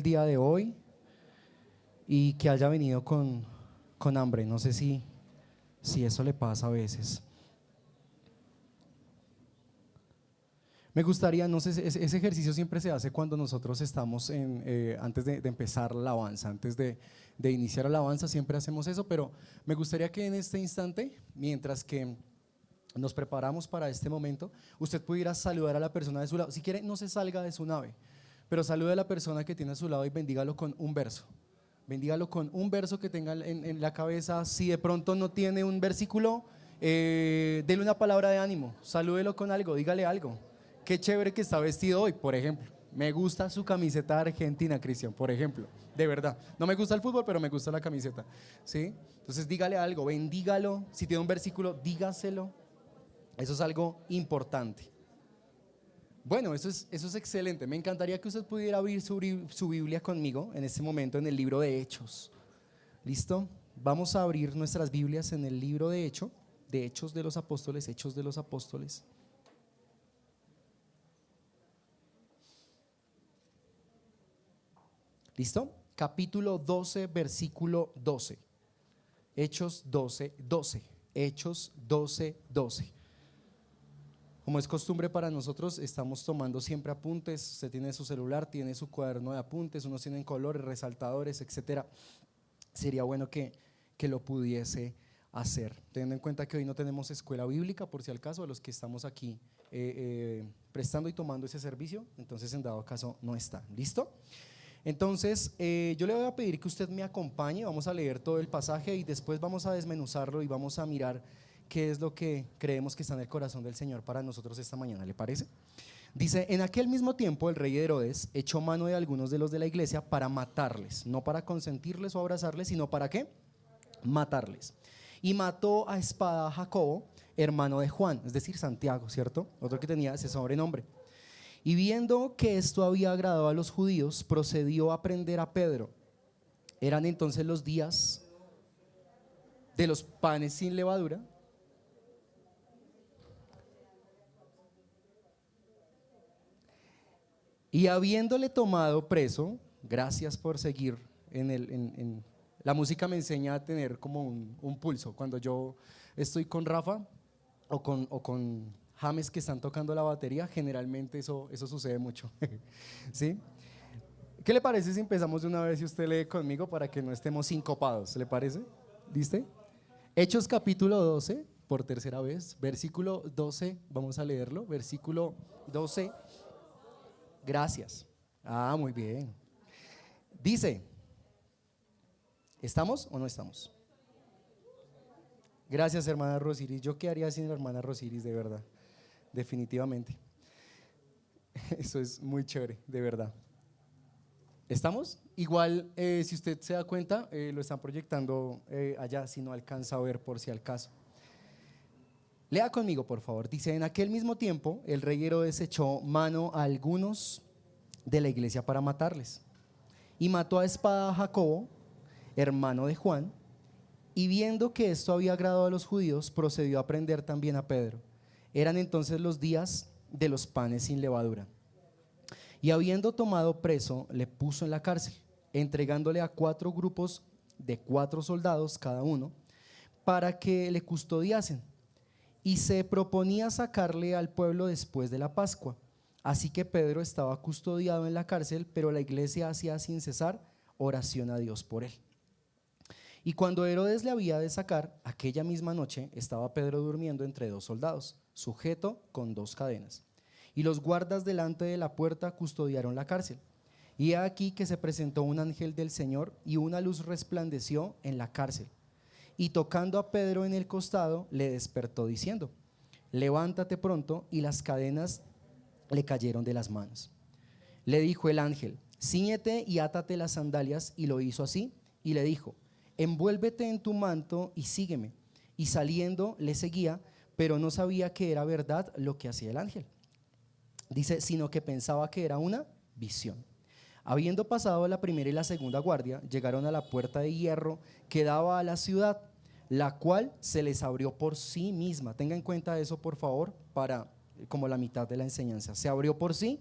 día de hoy y que haya venido con hambre. No sé si eso le pasa a veces. Me gustaría, no sé, ese ejercicio siempre se hace cuando nosotros estamos antes de empezar la alabanza, antes de iniciar la alabanza, siempre hacemos eso, pero me gustaría que en este instante, mientras que nos preparamos para este momento, usted pudiera saludar a la persona de su lado. Si quiere, no se salga de su nave, pero salude a la persona que tiene a su lado y bendígalo con un verso. Bendígalo con un verso que tenga en la cabeza. Si de pronto no tiene un versículo, dele una palabra de ánimo, salúdelo con algo, dígale algo. Qué chévere que está vestido hoy, por ejemplo. Me gusta su camiseta de Argentina, Cristian, por ejemplo. De verdad. No me gusta el fútbol, pero me gusta la camiseta. ¿Sí? Entonces dígale algo, bendígalo. Si tiene un versículo, dígaselo. Eso es algo importante. Bueno, eso es excelente. Me encantaría que usted pudiera abrir su Biblia conmigo en este momento en el libro de Hechos. ¿Listo? Vamos a abrir nuestras Biblias en el libro de Hechos de los Apóstoles, Hechos de los Apóstoles. ¿Listo? Capítulo 12, versículo 12. Hechos 12, 12. Hechos 12, 12. Como es costumbre para nosotros, estamos tomando siempre apuntes. Usted tiene su celular, tiene su cuaderno de apuntes, unos tienen colores, resaltadores, etcétera. Sería bueno que lo pudiese hacer, teniendo en cuenta que hoy no tenemos escuela bíblica, por si al caso, de los que estamos aquí prestando y tomando ese servicio, entonces en dado caso no está. ¿Listo? Entonces yo le voy a pedir que usted me acompañe, vamos a leer todo el pasaje y después vamos a desmenuzarlo y vamos a mirar qué es lo que creemos que está en el corazón del Señor para nosotros esta mañana. ¿Le parece? Dice: en aquel mismo tiempo el rey Herodes echó mano de algunos de los de la iglesia para matarles, no para consentirles o abrazarles, sino para ¿qué? Matarles. Y mató a espada a Jacobo, hermano de Juan, es decir, Santiago, ¿cierto? Otro que tenía ese sobrenombre. Y viendo que esto había agradado a los judíos, procedió a prender a Pedro. Eran entonces los días de los panes sin levadura. Y habiéndole tomado preso, gracias por seguir la música me enseña a tener como un pulso. Cuando yo estoy con Rafa o con James que están tocando la batería, generalmente eso sucede mucho. ¿Sí? ¿Qué le parece si empezamos de una vez y usted lee conmigo para que no estemos sincopados? ¿Le parece? ¿Listo? Hechos capítulo 12, por tercera vez, versículo 12, vamos a leerlo, versículo 12. Gracias. Muy bien. Dice: ¿estamos o no estamos? Gracias, hermana Rosiris. ¿Yo qué haría sin la hermana Rosiris, de verdad? Definitivamente. Eso es muy chévere, de verdad. ¿Estamos? Igual, si usted se da cuenta, lo están proyectando allá, si no alcanza a ver por si al caso. Lea conmigo, por favor. Dice: en aquel mismo tiempo el rey Herodes echó mano a algunos de la iglesia para matarles, y mató a espada a Jacobo, hermano de Juan, y viendo que esto había agradado a los judíos, procedió a prender también a Pedro. Eran entonces los días de los panes sin levadura. Y habiendo tomado preso, le puso en la cárcel, entregándole a 4 grupos de 4 soldados cada uno, para que le custodiasen. Y se proponía sacarle al pueblo después de la Pascua. Así que Pedro estaba custodiado en la cárcel, pero la iglesia hacía sin cesar oración a Dios por él. Y cuando Herodes le había de sacar, aquella misma noche estaba Pedro durmiendo entre 2 soldados, sujeto con 2 cadenas. Y los guardas delante de la puerta custodiaron la cárcel. Y he aquí que se presentó un ángel del Señor, y una luz resplandeció en la cárcel. Y tocando a Pedro en el costado, le despertó diciendo: levántate pronto. Y las cadenas le cayeron de las manos. Le dijo el ángel: cíñete y átate las sandalias. Y lo hizo así. Y le dijo: envuélvete en tu manto y sígueme. Y saliendo le seguía, pero no sabía que era verdad lo que hacía el ángel. Dice: sino que pensaba que era una visión. Habiendo pasado la primera y la segunda guardia, llegaron a la puerta de hierro que daba a la ciudad, la cual se les abrió por sí misma. Tenga en cuenta eso, por favor, para como la mitad de la enseñanza. Se abrió por sí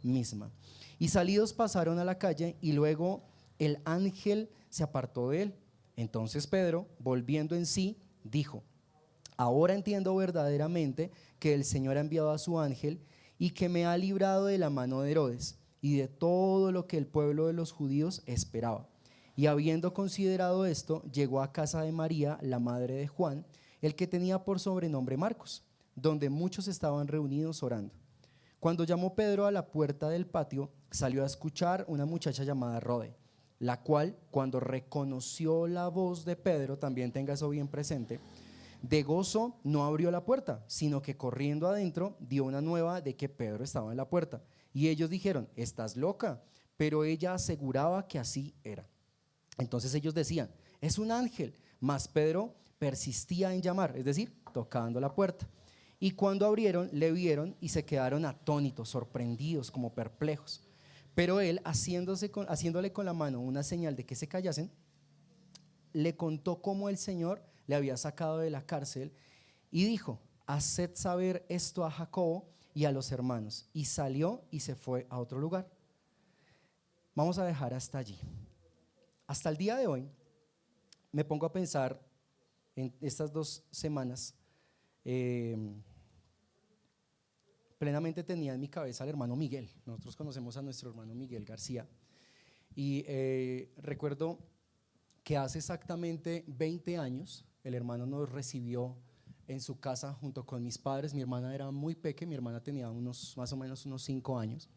misma. Y salidos pasaron a la calle y luego el ángel se apartó de él. Entonces Pedro, volviendo en sí, dijo: ahora entiendo verdaderamente que el Señor ha enviado a su ángel y que me ha librado de la mano de Herodes y de todo lo que el pueblo de los judíos esperaba. Y habiendo considerado esto, llegó a casa de María, la madre de Juan, el que tenía por sobrenombre Marcos, donde muchos estaban reunidos orando. Cuando llamó Pedro a la puerta del patio, salió a escuchar una muchacha llamada Rode, la cual, cuando reconoció la voz de Pedro, también tenga eso bien presente, de gozo no abrió la puerta, sino que corriendo adentro dio una nueva de que Pedro estaba en la puerta. Y ellos dijeron: estás loca. Pero ella aseguraba que así era. Entonces ellos decían: es un ángel. Mas Pedro persistía en llamar, es decir, tocando la puerta. Y cuando abrieron, le vieron y se quedaron atónitos, sorprendidos, como perplejos. Pero él, haciéndole con la mano una señal de que se callasen, le contó cómo el Señor le había sacado de la cárcel y dijo: haced saber esto a Jacobo y a los hermanos. Y salió y se fue a otro lugar. Vamos a dejar hasta allí. Hasta el día de hoy me pongo a pensar en estas 2 semanas. Plenamente tenía en mi cabeza al hermano Miguel. Nosotros conocemos a nuestro hermano Miguel García. Y recuerdo que hace exactamente 20 años el hermano nos recibió en su casa junto con mis padres. Mi hermana era muy pequeña, mi hermana tenía más o menos unos 5 años.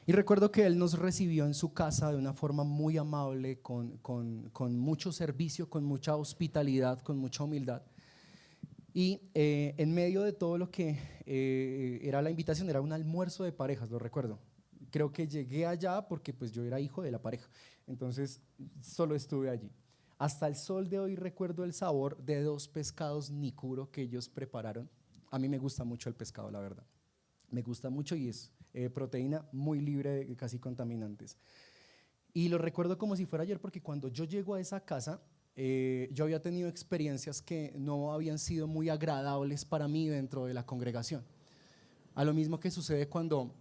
Y recuerdo que él nos recibió en su casa de una forma muy amable, con mucho servicio, con mucha hospitalidad, con mucha humildad. Y en medio de todo lo que era la invitación, era un almuerzo de parejas, lo recuerdo. Creo que llegué allá porque pues yo era hijo de la pareja, entonces solo estuve allí. Hasta el sol de hoy recuerdo el sabor de 2 pescados nicuro que ellos prepararon. A mí me gusta mucho el pescado, la verdad. Me gusta mucho y es proteína muy libre de casi contaminantes. Y lo recuerdo como si fuera ayer, porque cuando yo llego a esa casa, yo había tenido experiencias que no habían sido muy agradables para mí dentro de la congregación. A lo mismo que sucede cuando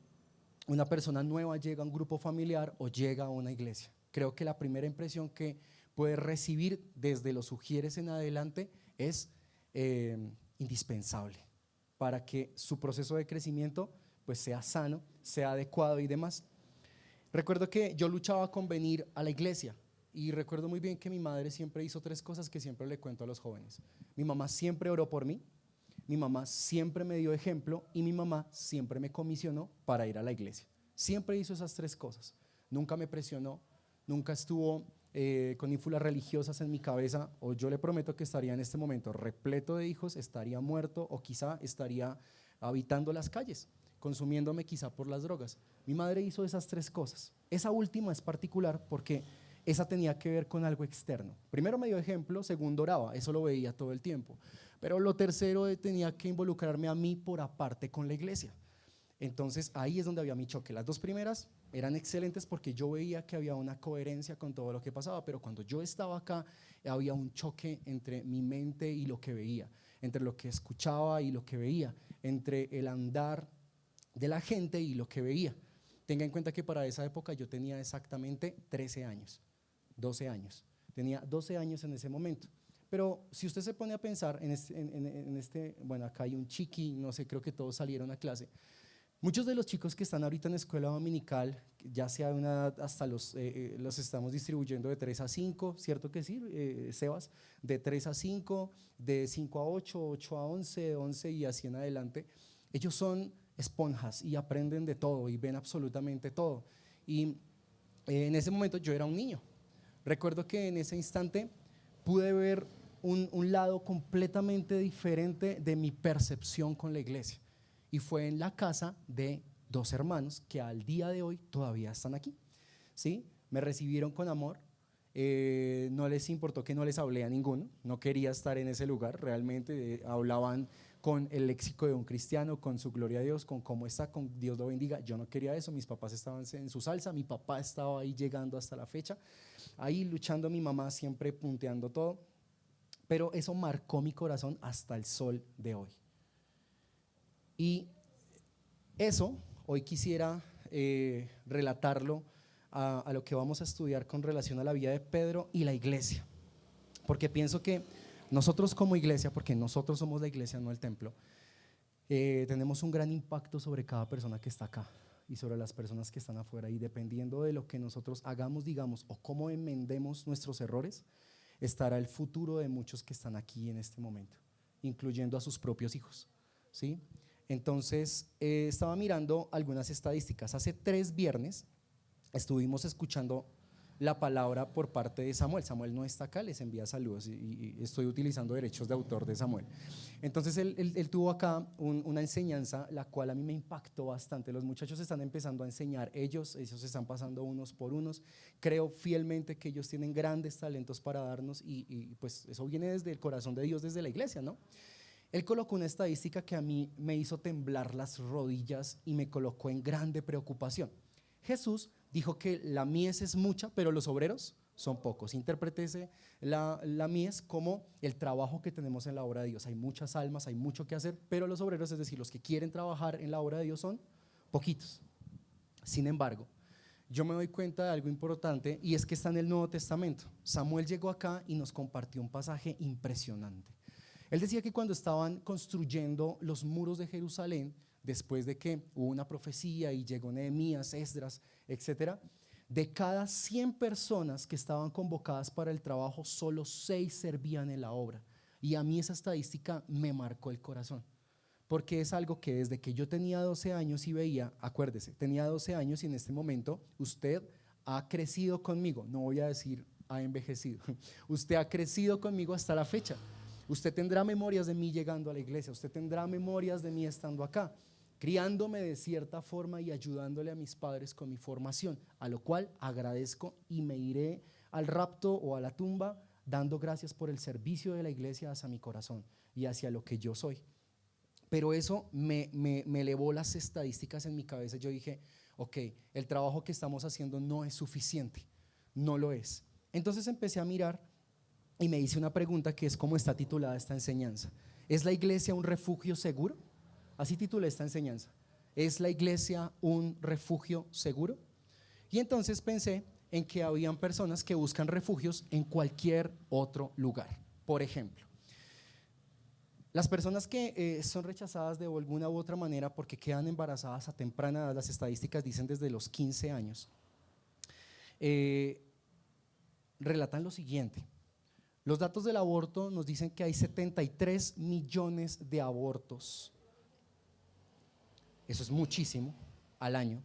una persona nueva llega a un grupo familiar o llega a una iglesia. Creo que la primera impresión que puede recibir desde los sugieres en adelante es indispensable para que su proceso de crecimiento pues sea sano, sea adecuado y demás. Recuerdo que yo luchaba con venir a la iglesia y recuerdo muy bien que mi madre siempre hizo 3 cosas que siempre le cuento a los jóvenes. Mi mamá siempre oró por mí, mi mamá siempre me dio ejemplo y mi mamá siempre me comisionó para ir a la iglesia. Siempre hizo esas 3 cosas. Nunca me presionó, nunca estuvo con ínfulas religiosas en mi cabeza, o yo le prometo que estaría en este momento repleto de hijos, estaría muerto o quizá estaría habitando las calles, consumiéndome quizá por las drogas. Mi madre hizo esas 3 cosas. Esa última es particular porque esa tenía que ver con algo externo. Primero me dio ejemplo, segundo oraba, eso lo veía todo el tiempo. Pero lo tercero tenía que involucrarme a mí por aparte con la iglesia. Entonces ahí es donde había mi choque. Las 2 primeras eran excelentes porque yo veía que había una coherencia con todo lo que pasaba, pero cuando yo estaba acá había un choque entre mi mente y lo que veía, entre lo que escuchaba y lo que veía, entre el andar de la gente y lo que veía. Tenga en cuenta que para esa época yo tenía exactamente 13 años, 12 años. Tenía 12 años en ese momento. Pero si usted se pone a pensar bueno, acá hay un chiqui, no sé, creo que todos salieron a clase. Muchos de los chicos que están ahorita en escuela dominical, ya sea de una edad hasta los estamos distribuyendo de 3 a 5, ¿cierto que sí, Sebas? De 3 a 5, de 5 a 8, 8 a 11, 11 y así en adelante. Ellos son esponjas y aprenden de todo y ven absolutamente todo. Y en ese momento yo era un niño. Recuerdo que en ese instante pude ver un lado completamente diferente de mi percepción con la iglesia. Y fue en la casa de 2 hermanos que al día de hoy todavía están aquí, ¿sí? Me recibieron con amor, no les importó que no les hablé a ninguno, no quería estar en ese lugar, realmente hablaban con el léxico de un cristiano, con su gloria a Dios, con cómo está, con Dios lo bendiga. Yo no quería eso, mis papás estaban en su salsa, mi papá estaba ahí llegando hasta la fecha, ahí luchando, mi mamá siempre punteando todo, pero eso marcó mi corazón hasta el sol de hoy. Y eso, hoy quisiera relatarlo a lo que vamos a estudiar con relación a la vida de Pedro y la iglesia, porque pienso que nosotros como iglesia, porque nosotros somos la iglesia, no el templo, tenemos un gran impacto sobre cada persona que está acá y sobre las personas que están afuera, y dependiendo de lo que nosotros hagamos, digamos, o cómo enmendemos nuestros errores, estará el futuro de muchos que están aquí en este momento, incluyendo a sus propios hijos, ¿sí? Entonces, estaba mirando algunas estadísticas. Hace 3 viernes estuvimos escuchando la palabra por parte de Samuel. Samuel no está acá, les envía saludos y estoy utilizando derechos de autor de Samuel. Entonces él tuvo acá una enseñanza la cual a mí me impactó bastante. Los muchachos están empezando a enseñar, ellos están pasando unos por unos. Creo fielmente que ellos tienen grandes talentos para darnos y pues eso viene desde el corazón de Dios, desde la iglesia, ¿no? Él colocó una estadística que a mí me hizo temblar las rodillas y me colocó en grande preocupación. Jesús dijo que la mies es mucha, pero los obreros son pocos. Interprétese la mies como el trabajo que tenemos en la obra de Dios. Hay muchas almas, hay mucho que hacer, pero los obreros, es decir, los que quieren trabajar en la obra de Dios, son poquitos. Sin embargo, yo me doy cuenta de algo importante, y es que está en el Nuevo Testamento. Samuel llegó acá y nos compartió un pasaje impresionante. Él decía que cuando estaban construyendo los muros de Jerusalén, después de que hubo una profecía y llegó Nehemías, Esdras, etcétera, de cada 100 personas que estaban convocadas para el trabajo, solo 6 servían en la obra. Y a mí esa estadística me marcó el corazón, porque es algo que desde que yo tenía 12 años y veía, acuérdese, tenía 12 años y en este momento usted ha crecido conmigo, no voy a decir ha envejecido, usted ha crecido conmigo hasta la fecha. Usted tendrá memorias de mí llegando a la iglesia, usted tendrá memorias de mí estando acá, criándome de cierta forma y ayudándole a mis padres con mi formación, a lo cual agradezco y me iré al rapto o a la tumba dando gracias por el servicio de la iglesia hacia mi corazón y hacia lo que yo soy. Pero eso me elevó las estadísticas en mi cabeza. Yo dije, ok, el trabajo que estamos haciendo no es suficiente, no lo es. Entonces empecé a mirar y me hice una pregunta que es cómo está titulada esta enseñanza. ¿Es la iglesia un refugio seguro? Así titulé esta enseñanza. ¿Es la iglesia un refugio seguro? Y entonces pensé en que habían personas que buscan refugios en cualquier otro lugar. Por ejemplo, las personas que son rechazadas de alguna u otra manera porque quedan embarazadas a temprana edad, las estadísticas dicen desde los 15 años, relatan lo siguiente. Los datos del aborto nos dicen que hay 73 millones de abortos. Eso es muchísimo al año,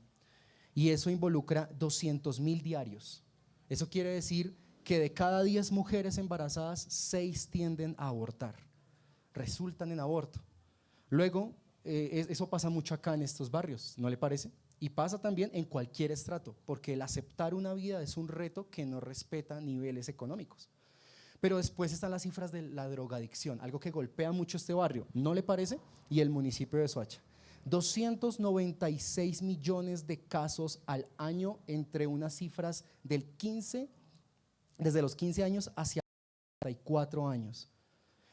y eso involucra 200,000 diarios. Eso quiere decir que de cada 10 mujeres embarazadas, 6 tienden a abortar, resultan en aborto. Luego, eso pasa mucho acá en estos barrios, ¿no le parece? Y pasa también en cualquier estrato, porque el aceptar una vida es un reto que no respeta niveles económicos. Pero después están las cifras de la drogadicción, algo que golpea mucho este barrio, ¿no le parece? Y el municipio de Soacha. 296 millones de casos al año, entre unas cifras del 15, desde los 15 años hacia 34 años.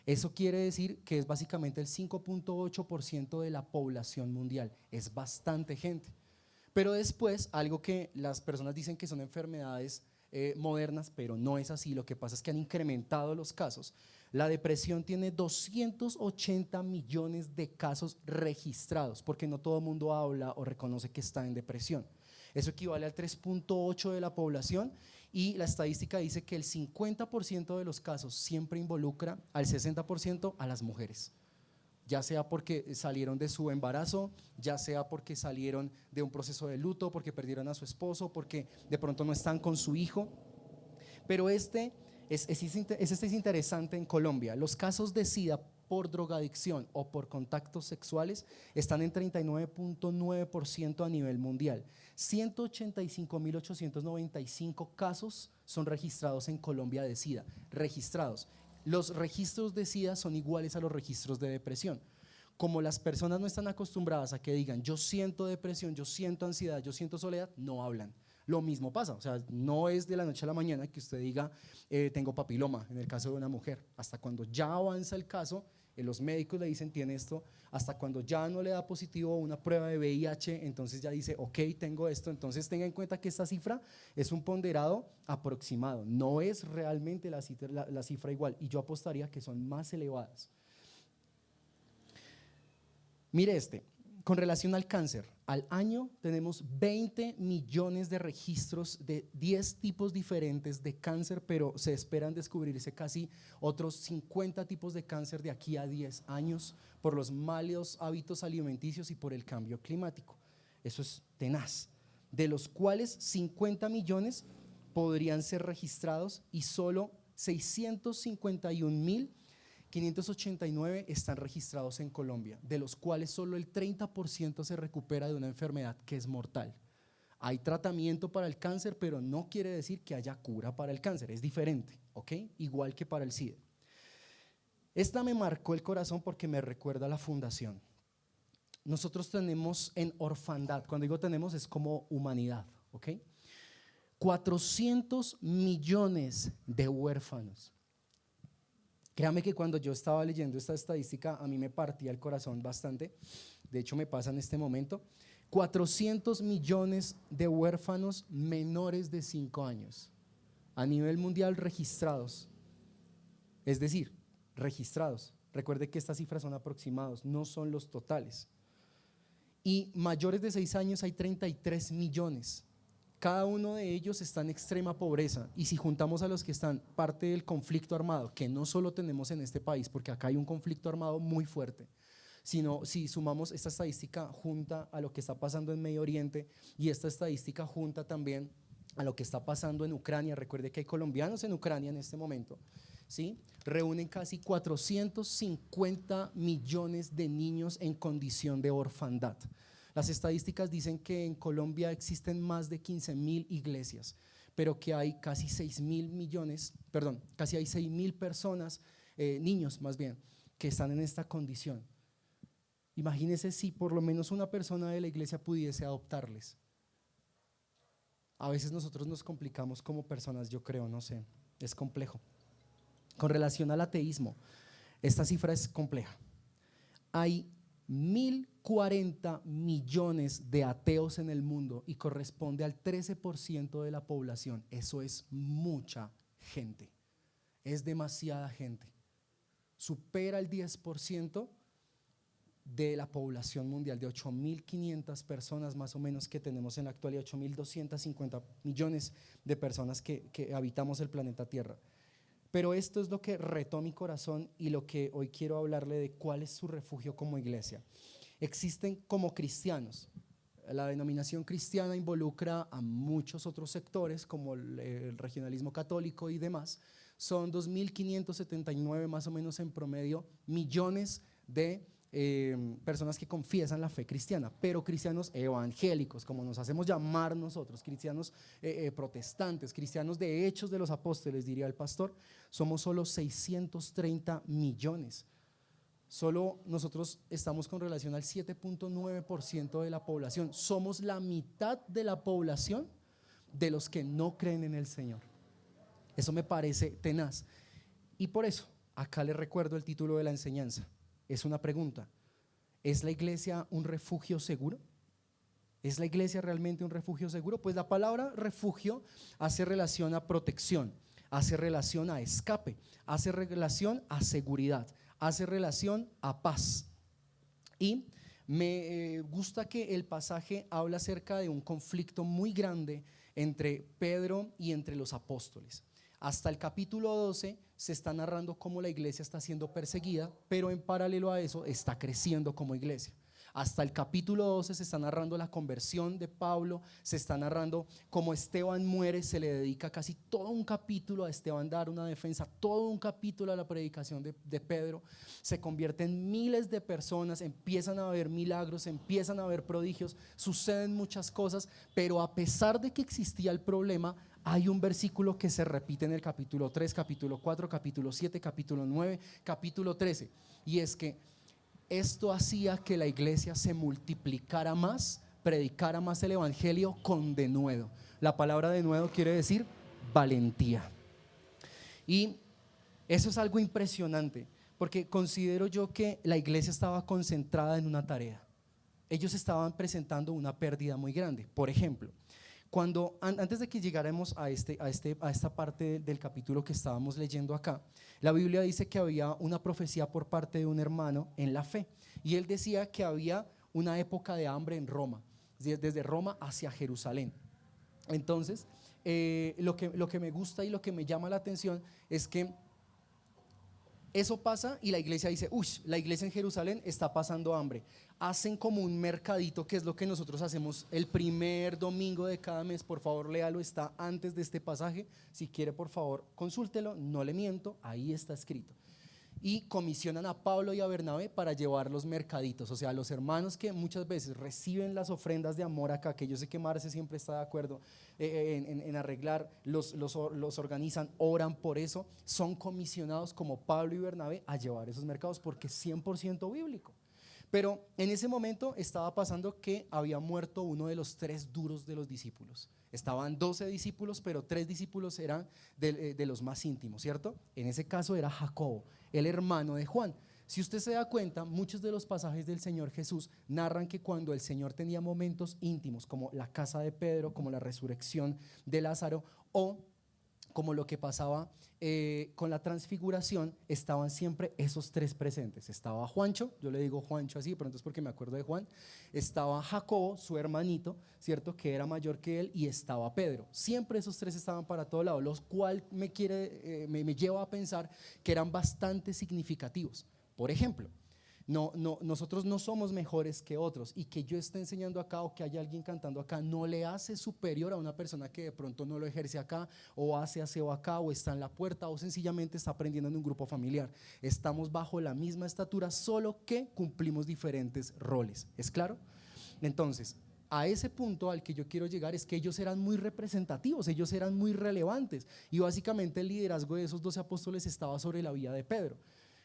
Eso quiere decir que es básicamente el 5.8% de la población mundial, es bastante gente. Pero después, algo que las personas dicen que son enfermedades modernas, pero no es así, lo que pasa es que han incrementado los casos. La depresión tiene 280 millones de casos registrados, porque no todo el mundo habla o reconoce que está en depresión. Eso equivale al 3.8% de la población, y la estadística dice que el 50% de los casos siempre involucra al 60% a las mujeres, ya sea porque salieron de su embarazo, ya sea porque salieron de un proceso de luto, porque perdieron a su esposo, porque de pronto no están con su hijo. Pero este es interesante en Colombia. Los casos de SIDA por drogadicción o por contactos sexuales están en 39.9% a nivel mundial. 185.895 casos son registrados en Colombia de SIDA, registrados. Los registros de SIDA son iguales a los registros de depresión. Como las personas no están acostumbradas a que digan yo siento depresión, yo siento ansiedad, yo siento soledad, no hablan. Lo mismo pasa, o sea, no es de la noche a la mañana que usted diga tengo papiloma, en el caso de una mujer. Hasta cuando ya avanza el caso Los médicos le dicen tiene esto, hasta cuando ya no le da positivo una prueba de VIH, entonces ya dice ok, tengo esto. Entonces tenga en cuenta que esta cifra es un ponderado aproximado, no es realmente la cifra igual, y yo apostaría que son más elevadas. Mire con relación al cáncer, al año tenemos 20 millones de registros de 10 tipos diferentes de cáncer, pero se esperan descubrirse casi otros 50 tipos de cáncer de aquí a 10 años por los malos hábitos alimenticios y por el cambio climático. Eso es tenaz, de los cuales 50 millones podrían ser registrados y solo 651.589 están registrados en Colombia, de los cuales solo el 30% se recupera de una enfermedad que es mortal. Hay tratamiento para el cáncer, pero no quiere decir que haya cura para el cáncer, es diferente, ¿ok? Igual que para el SIDA. Esta me marcó el corazón porque me recuerda a la fundación. Nosotros tenemos en orfandad, cuando digo tenemos es como humanidad, ¿ok? 400 millones de huérfanos. Créame que cuando yo estaba leyendo esta estadística a mí me partía el corazón bastante, de hecho me pasa en este momento. 400 millones de huérfanos menores de 5 años a nivel mundial registrados, es decir, registrados. Recuerde que estas cifras son aproximados, no son los totales. Y mayores de 6 años hay 33 millones. Cada uno de ellos está en extrema pobreza, y si juntamos a los que están parte del conflicto armado, que no solo tenemos en este país, porque acá hay un conflicto armado muy fuerte, sino si sumamos esta estadística junta a lo que está pasando en Medio Oriente, y esta estadística junta también a lo que está pasando en Ucrania. Recuerde que hay colombianos en Ucrania en este momento, ¿sí? Reúnen casi 450 millones de niños en condición de orfandad. Las estadísticas dicen que en Colombia existen más de 15.000 iglesias, pero que hay casi 6.000 personas, niños más bien, que están en esta condición. Imagínense si por lo menos una persona de la iglesia pudiese adoptarles. A veces nosotros nos complicamos como personas, yo creo, no sé, es complejo. Con relación al ateísmo, esta cifra es compleja. Hay 1.040 millones de ateos en el mundo y corresponde al 13% de la población. Eso es mucha gente, es demasiada gente. Supera el 10% de la población mundial, de 8.500 personas más o menos que tenemos en la actualidad, 8.250 millones de personas que habitamos el planeta Tierra. Pero esto es lo que retó mi corazón y lo que hoy quiero hablarle de cuál es su refugio como iglesia. Existen como cristianos. La denominación cristiana involucra a muchos otros sectores como el regionalismo católico y demás. Son 2.579 más o menos en promedio millones de personas que confiesan la fe cristiana, pero cristianos evangélicos, como nos hacemos llamar nosotros, cristianos protestantes, cristianos de Hechos de los Apóstoles, diría el pastor, somos solo 630 millones. Solo nosotros estamos con relación al 7.9% de la población. Somos la mitad de la población de los que no creen en el Señor. Eso me parece tenaz. Y por eso, acá les recuerdo el título de la enseñanza. Es una pregunta: ¿es la iglesia un refugio seguro? ¿Es la iglesia realmente un refugio seguro? Pues la palabra refugio hace relación a protección, hace relación a escape, hace relación a seguridad, hace relación a paz. Y me gusta que el pasaje habla acerca de un conflicto muy grande entre Pedro y entre los apóstoles. Hasta el capítulo 12 se está narrando cómo la iglesia está siendo perseguida, pero en paralelo a eso está creciendo como iglesia. Hasta el capítulo 12 se está narrando la conversión de Pablo, se está narrando cómo Esteban muere, se le dedica casi todo un capítulo a Esteban dar una defensa, todo un capítulo a la predicación de Pedro. Se convierten miles de personas, empiezan a haber milagros, empiezan a haber prodigios, suceden muchas cosas, pero a pesar de que existía el problema, hay un versículo que se repite en el capítulo 3, capítulo 4, capítulo 7, capítulo 9, capítulo 13, y es que esto hacía que la iglesia se multiplicara más, predicara más el evangelio con denuedo. La palabra denuedo quiere decir valentía. Y eso es algo impresionante, Porque considero yo que la iglesia estaba concentrada en una tarea. Ellos estaban presentando una pérdida muy grande. Por ejemplo, antes de que llegáramos a esta parte del capítulo que estábamos leyendo acá, la Biblia dice que había una profecía por parte de un hermano en la fe, y él decía que había una época de hambre en Roma, desde Roma hacia Jerusalén. Entonces, lo que me gusta y lo que me llama la atención es que eso pasa y la iglesia dice, uy, la iglesia en Jerusalén está pasando hambre. Hacen como un mercadito, que es lo que nosotros hacemos el primer domingo de cada mes. Por favor, léalo, está antes de este pasaje. Si quiere, por favor, consúltelo, no le miento, ahí está escrito. Y comisionan a Pablo y a Bernabé para llevar los mercaditos, o sea, los hermanos que muchas veces reciben las ofrendas de amor acá, que yo sé que Marce siempre está de acuerdo en arreglar, los organizan, oran por eso, son comisionados como Pablo y Bernabé a llevar esos mercados porque es 100% bíblico. Pero en ese momento estaba pasando que había muerto uno de los 3 duros de los discípulos. Estaban 12 discípulos, pero 3 discípulos eran de los más íntimos, ¿cierto? En ese caso era Jacobo, el hermano de Juan. Si usted se da cuenta, muchos de los pasajes del Señor Jesús narran que cuando el Señor tenía momentos íntimos, como la casa de Pedro, como la resurrección de Lázaro, o como lo que pasaba con la transfiguración, estaban siempre esos 3 presentes. Estaba Juancho, yo le digo Juancho así, pero entonces porque me acuerdo de Juan. Estaba Jacobo, su hermanito, ¿cierto? Que era mayor que él, y estaba Pedro. Siempre esos 3 estaban para todo lado, lo cual me lleva a pensar que eran bastante significativos. Por ejemplo, nosotros no somos mejores que otros, y que yo esté enseñando acá o que haya alguien cantando acá no le hace superior a una persona que de pronto no lo ejerce acá, o hace aseo acá, o está en la puerta, o sencillamente está aprendiendo en un grupo familiar. Estamos bajo la misma estatura, solo que cumplimos diferentes roles. ¿Es claro? Entonces, a ese punto al que yo quiero llegar es que ellos eran muy representativos, ellos eran muy relevantes, y básicamente el liderazgo de esos 12 apóstoles estaba sobre la vida de Pedro.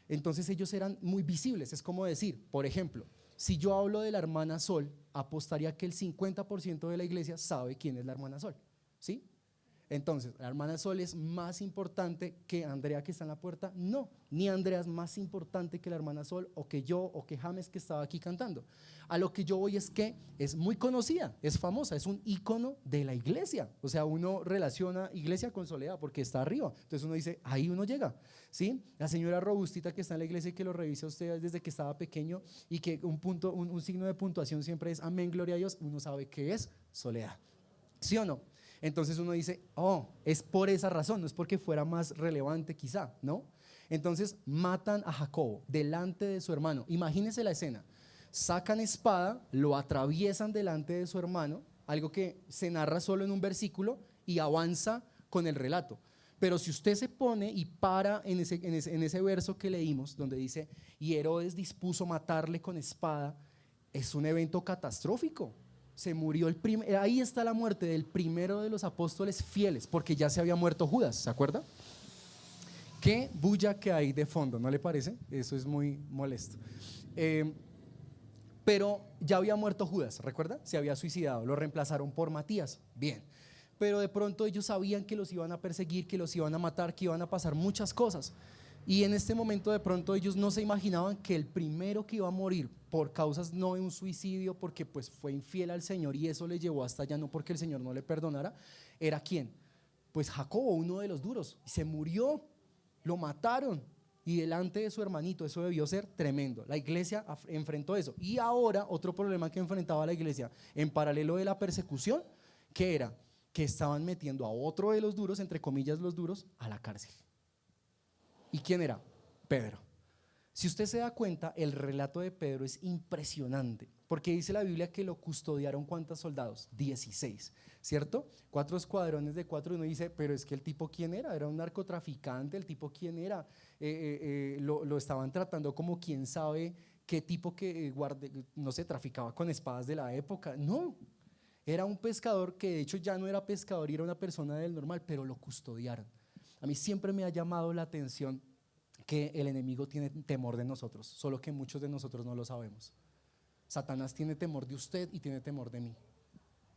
Entonces ellos eran muy visibles. Es como decir, por ejemplo, si yo hablo de la hermana Sol, apostaría que el 50% de la iglesia sabe quién es la hermana Sol, ¿sí? Entonces, ¿la hermana Sol es más importante que Andrea que está en la puerta? No, ni Andrea es más importante que la hermana Sol, o que yo, o que James que estaba aquí cantando. A lo que yo voy es que es muy conocida, es famosa, es un ícono de la iglesia. O sea, uno relaciona iglesia con Soledad porque está arriba. Entonces uno dice, ahí uno llega, ¿sí? La señora robustita que está en la iglesia y que lo revisa usted desde que estaba pequeño, y que un signo de puntuación siempre es amén, gloria a Dios, uno sabe que es Soledad, ¿sí o no? Entonces uno dice, oh, es por esa razón, no es porque fuera más relevante quizá, ¿no? Entonces matan a Jacobo delante de su hermano. Imagínense la escena, sacan espada, lo atraviesan delante de su hermano, algo que se narra solo en un versículo y avanza con el relato. Pero si usted se pone y para en ese verso que leímos, donde dice, y Herodes dispuso matarle con espada, es un evento catastrófico. Se murió ahí está la muerte del primero de los apóstoles fieles, porque ya se había muerto Judas, ¿se acuerda? Qué bulla que hay de fondo, ¿no le parece? Eso es muy molesto. Pero ya había muerto Judas, ¿recuerda? Se había suicidado, lo reemplazaron por Matías. Bien, pero de pronto ellos sabían que los iban a perseguir, que los iban a matar, que iban a pasar muchas cosas. Y en este momento de pronto ellos no se imaginaban que el primero que iba a morir por causas no de un suicidio, porque pues fue infiel al Señor y eso le llevó hasta allá, no porque el Señor no le perdonara, era ¿quién? Pues Jacobo, uno de los duros, y se murió, lo mataron, y delante de su hermanito. Eso debió ser tremendo. La iglesia enfrentó eso. Y ahora otro problema que enfrentaba la iglesia en paralelo de la persecución, ¿qué era? Que estaban metiendo a otro de los duros, entre comillas los duros, a la cárcel. ¿Y quién era? Pedro. Si usted se da cuenta, el relato de Pedro es impresionante, porque dice la Biblia que lo custodiaron ¿cuántos soldados? 16, ¿cierto? 4 escuadrones de 4, y uno dice, pero es que el tipo ¿quién era? Era un narcotraficante, el tipo ¿quién era? Lo estaban tratando como quién sabe qué tipo que no sé, traficaba con espadas de la época. No, era un pescador que de hecho ya no era pescador y era una persona del normal, pero lo custodiaron. A mí siempre me ha llamado la atención que el enemigo tiene temor de nosotros, solo que muchos de nosotros no lo sabemos. Satanás tiene temor de usted y tiene temor de mí,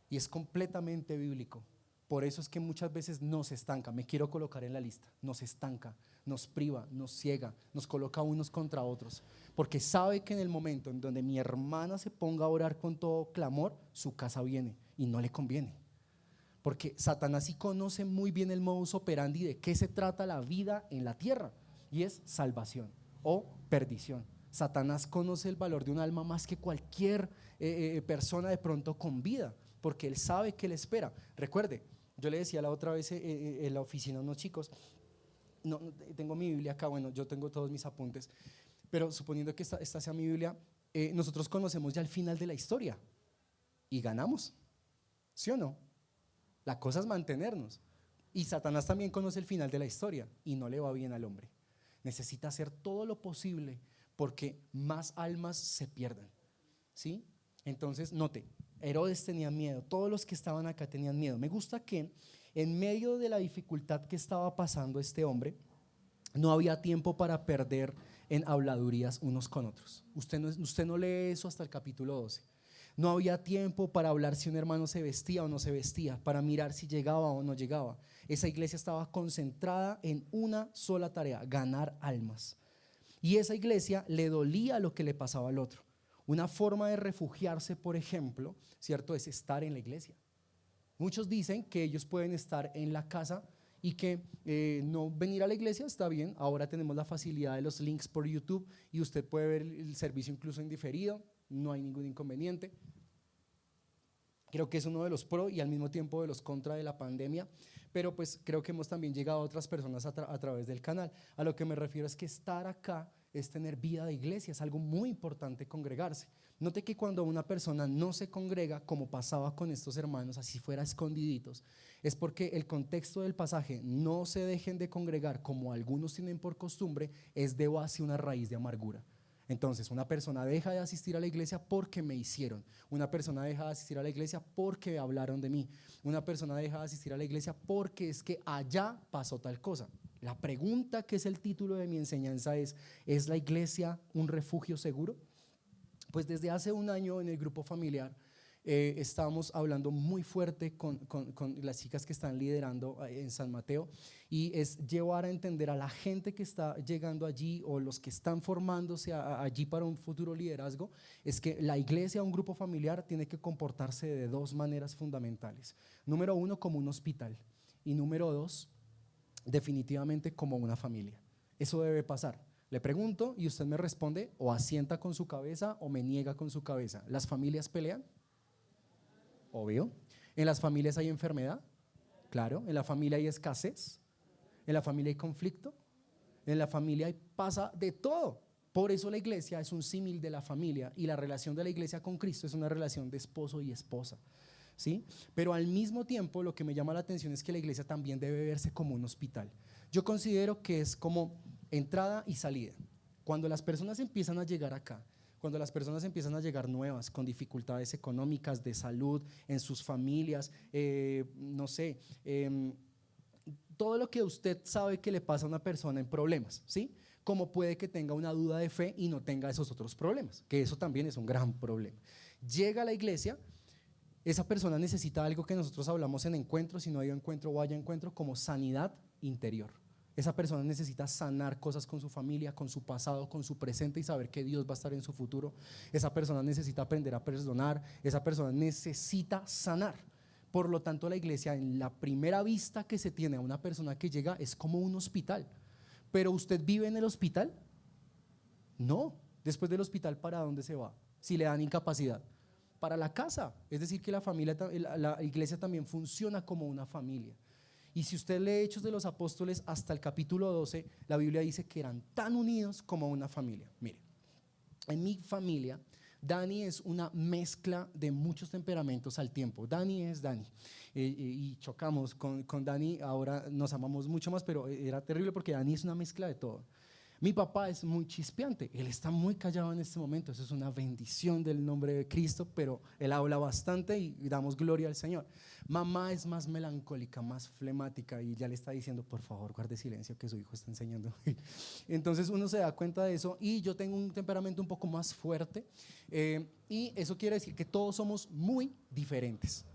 y es completamente bíblico. Por eso es que muchas veces nos estanca, me quiero colocar en la lista, nos estanca, nos priva, nos ciega, nos coloca unos contra otros, porque sabe que en el momento en donde mi hermana se ponga a orar con todo clamor, su casa viene y no le conviene. Porque Satanás sí conoce muy bien el modus operandi de qué se trata la vida en la tierra, y es salvación o perdición. Satanás conoce el valor de un alma más que cualquier persona de pronto con vida, porque él sabe que le espera. Recuerde, yo le decía la otra vez en la oficina a unos chicos, no, tengo mi Biblia acá, bueno, yo tengo todos mis apuntes, pero suponiendo que esta sea mi Biblia, nosotros conocemos ya el final de la historia y ganamos, ¿sí o no? La cosa es mantenernos. Y Satanás también conoce el final de la historia y no le va bien al hombre. Necesita hacer todo lo posible porque más almas se pierdan, ¿sí? Entonces, note, Herodes tenía miedo, todos los que estaban acá tenían miedo. Me gusta que en medio de la dificultad que estaba pasando este hombre, no había tiempo para perder en habladurías unos con otros. Usted no lee eso hasta el capítulo 12. No había tiempo para hablar si un hermano se vestía o no se vestía, para mirar si llegaba o no llegaba. Esa iglesia estaba concentrada en una sola tarea: ganar almas. Y esa iglesia le dolía lo que le pasaba al otro. Una forma de refugiarse, por ejemplo, ¿cierto?, es estar en la iglesia. Muchos dicen que ellos pueden estar en la casa y que no venir a la iglesia está bien. Ahora tenemos la facilidad de los links por YouTube y usted puede ver el servicio incluso en diferido, no hay ningún inconveniente. Creo que es uno de los pro y al mismo tiempo de los contra de la pandemia, pero pues creo que hemos también llegado a otras personas a través del canal. A lo que me refiero es que estar acá es tener vida de iglesia, es algo muy importante congregarse. Note que cuando una persona no se congrega, como pasaba con estos hermanos, así fuera escondiditos, es porque el contexto del pasaje, no se dejen de congregar como algunos tienen por costumbre, es de base una raíz de amargura. Entonces, una persona deja de asistir a la iglesia porque me hicieron. Una persona deja de asistir a la iglesia porque hablaron de mí. Una persona deja de asistir a la iglesia porque es que allá pasó tal cosa. La pregunta, que es el título de mi enseñanza, ¿es la iglesia un refugio seguro? Pues desde hace un año en el grupo familiar estábamos hablando muy fuerte con las chicas que están liderando en San Mateo, y es llevar a entender a la gente que está llegando allí o los que están formándose allí para un futuro liderazgo, es que la iglesia, un grupo familiar, tiene que comportarse de dos maneras fundamentales. Número uno, como un hospital, y número dos, definitivamente como una familia. Eso debe pasar. Le pregunto y usted me responde, o asienta con su cabeza o me niega con su cabeza. ¿Las familias pelean? Obvio. ¿En las familias hay enfermedad? Claro. ¿En la familia hay escasez? ¿En la familia hay conflicto? En la familia pasa de todo. Por eso la iglesia es un símil de la familia, y la relación de la iglesia con Cristo es una relación de esposo y esposa, ¿sí? Pero al mismo tiempo lo que me llama la atención es que la iglesia también debe verse como un hospital. Yo considero que es como entrada y salida. Cuando las personas empiezan a llegar acá, cuando las personas empiezan a llegar nuevas, con dificultades económicas, de salud, en sus familias, no sé, todo lo que usted sabe que le pasa a una persona en problemas, ¿sí? Como puede que tenga una duda de fe y no tenga esos otros problemas, que eso también es un gran problema. Llega a la iglesia, esa persona necesita algo que nosotros hablamos en encuentro, si no hay encuentro, vaya encuentro, como sanidad interior. Esa persona necesita sanar cosas con su familia, con su pasado, con su presente, y saber que Dios va a estar en su futuro. Esa persona necesita aprender a perdonar, esa persona necesita sanar. Por lo tanto, la iglesia, en la primera vista que se tiene a una persona que llega, es como un hospital. ¿Pero usted vive en el hospital? No. Después del hospital, ¿para dónde se va? Si le dan incapacidad, para la casa. Es decir, que la iglesia también funciona como una familia. Y si usted lee Hechos de los Apóstoles hasta el capítulo 12, la Biblia dice que eran tan unidos como una familia. Mire, en mi familia, Dani es una mezcla de muchos temperamentos al tiempo. Dani es Dani. Y chocamos con Dani, ahora nos amamos mucho más, pero era terrible porque Dani es una mezcla de todo. Mi papá es muy chispeante, él está muy callado en este momento, eso es una bendición del nombre de Cristo, pero él habla bastante y damos gloria al Señor. Mamá es más melancólica, más flemática, y ya le está diciendo, por favor, guarde silencio, que su hijo está enseñando. Entonces uno se da cuenta de eso, y yo tengo un temperamento un poco más fuerte, y eso quiere decir que todos somos muy diferentes.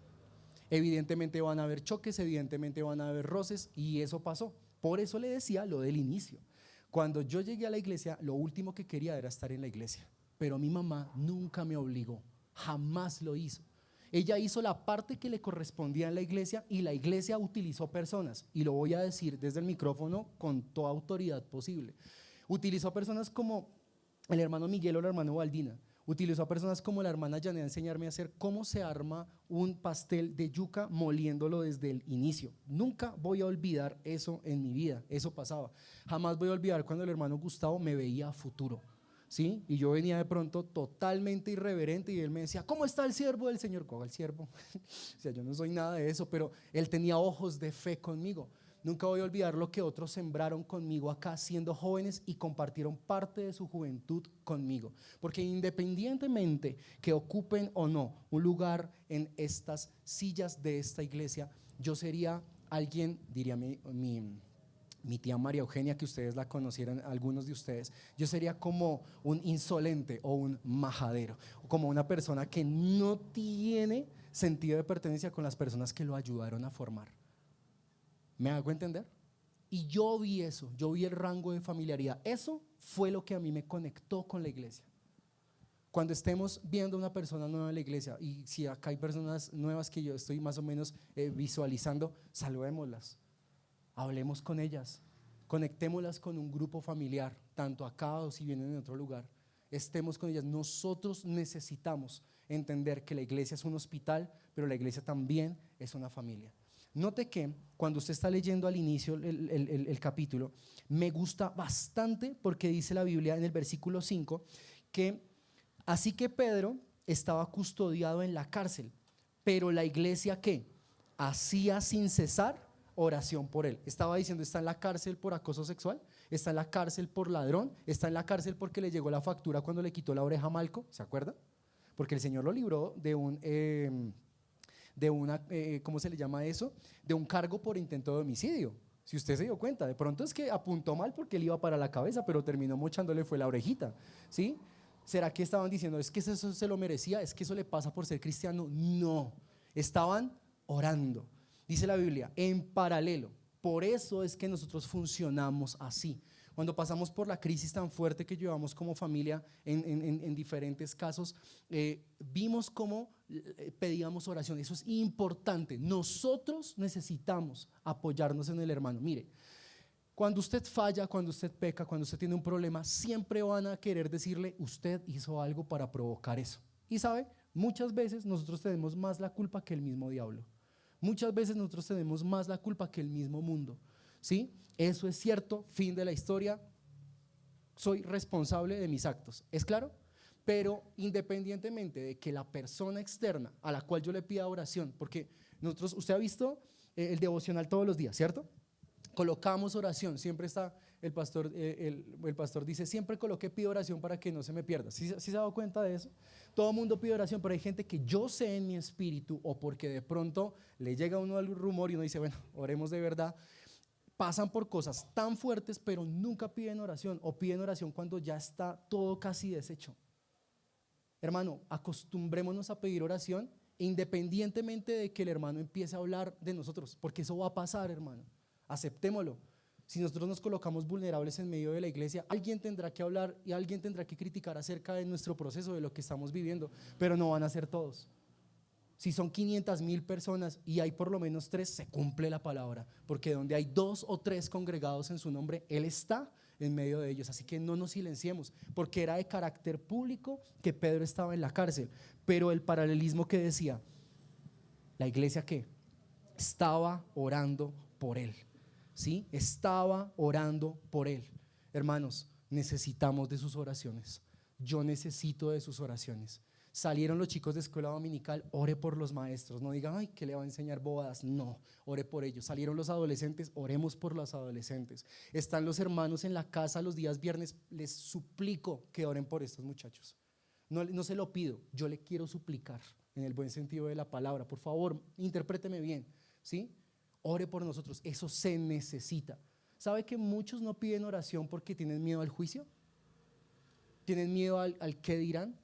Evidentemente van a haber choques, evidentemente van a haber roces y eso pasó. Por eso le decía lo del inicio. Cuando yo llegué a la iglesia, lo último que quería era estar en la iglesia, pero mi mamá nunca me obligó, jamás lo hizo. Ella hizo la parte que le correspondía en la iglesia y la iglesia utilizó personas, y lo voy a decir desde el micrófono con toda autoridad posible. Utilizó personas como el hermano Miguel o el hermano Valdina. Utilizó a personas como la hermana Janet a enseñarme a hacer cómo se arma un pastel de yuca moliéndolo desde el inicio. Nunca voy a olvidar eso en mi vida, eso pasaba. Jamás voy a olvidar cuando el hermano Gustavo me veía a futuro, ¿sí? Y yo venía de pronto totalmente irreverente y él me decía, ¿cómo está el siervo del Señor? ¿Cuál siervo? O sea, yo no soy nada de eso, pero él tenía ojos de fe conmigo. Nunca voy a olvidar lo que otros sembraron conmigo acá siendo jóvenes y compartieron parte de su juventud conmigo. Porque independientemente que ocupen o no un lugar en estas sillas de esta iglesia, yo sería alguien, diría mi tía María Eugenia, que ustedes la conocieran, algunos de ustedes, yo sería como un insolente o un majadero, como una persona que no tiene sentido de pertenencia con las personas que lo ayudaron a formar. ¿Me hago entender? Y yo vi eso, yo vi el rango de familiaridad. Eso fue lo que a mí me conectó con la iglesia. Cuando estemos viendo a una persona nueva en la iglesia, y si acá hay personas nuevas que yo estoy más o menos visualizando, saludémoslas, hablemos con ellas, conectémoslas con un grupo familiar, tanto acá o si vienen en otro lugar, estemos con ellas. Nosotros necesitamos entender que la iglesia es un hospital, pero la iglesia también es una familia. Note que cuando usted está leyendo al inicio el capítulo, me gusta bastante porque dice la Biblia en el versículo 5 que así que Pedro estaba custodiado en la cárcel, pero la iglesia ¿qué? Hacía sin cesar oración por él. Estaba diciendo, está en la cárcel por acoso sexual, está en la cárcel por ladrón, está en la cárcel porque le llegó la factura cuando le quitó la oreja a Malco, ¿se acuerda? Porque el Señor lo libró de una, ¿cómo se le llama eso? De un cargo por intento de homicidio. Si usted se dio cuenta, de pronto es que apuntó mal porque él iba para la cabeza, pero terminó mochándole fue la orejita, ¿sí? ¿Será que estaban diciendo, es que eso se lo merecía, es que eso le pasa por ser cristiano? No, estaban orando. Dice la Biblia, en paralelo. Por eso es que nosotros funcionamos así. Cuando pasamos por la crisis tan fuerte que llevamos como familia en diferentes casos, vimos cómo pedíamos oración. Eso es importante. Nosotros necesitamos apoyarnos en el hermano. Mire, cuando usted falla, cuando usted peca, cuando usted tiene un problema, siempre van a querer decirle, usted hizo algo para provocar eso. Y sabe, muchas veces nosotros tenemos más la culpa que el mismo diablo. Muchas veces nosotros tenemos más la culpa que el mismo mundo. ¿Sí? Eso es cierto, fin de la historia, soy responsable de mis actos, ¿es claro? Pero independientemente de que la persona externa a la cual yo le pida oración, porque nosotros, usted ha visto el devocional todos los días, ¿cierto? Colocamos oración, siempre está el pastor, el pastor dice, siempre coloqué, pido oración para que no se me pierda. ¿Sí se ha dado cuenta de eso? Todo el mundo pide oración, pero hay gente que yo sé en mi espíritu, o porque de pronto le llega a uno el rumor y uno dice, bueno, oremos de verdad, pasan por cosas tan fuertes, pero nunca piden oración, o piden oración cuando ya está todo casi deshecho. Hermano, acostumbrémonos a pedir oración independientemente de que el hermano empiece a hablar de nosotros, porque eso va a pasar, hermano. Aceptémoslo. Si nosotros nos colocamos vulnerables en medio de la iglesia, alguien tendrá que hablar y alguien tendrá que criticar acerca de nuestro proceso, de lo que estamos viviendo, pero no van a ser todos. Si son 500,000 personas y hay por lo menos 3, se cumple la palabra, porque donde hay 2 o 3 congregados en su nombre, Él está en medio de ellos. Así que no nos silenciemos, porque era de carácter público que Pedro estaba en la cárcel, pero el paralelismo que decía, la iglesia que estaba orando por él, ¿sí? Estaba orando por él. Hermanos, necesitamos de sus oraciones. Yo necesito de sus oraciones. Salieron los chicos de escuela dominical, ore por los maestros. No digan, ay, que le va a enseñar bobadas. No, ore por ellos. Salieron los adolescentes, oremos por los adolescentes. Están los hermanos en la casa los días viernes, les suplico que oren por estos muchachos. No se lo pido, yo le quiero suplicar en el buen sentido de la palabra. Por favor, interpréteme bien, ¿sí? Ore por nosotros, eso se necesita. ¿Sabe que muchos no piden oración porque tienen miedo al juicio? ¿Tienen miedo al qué dirán?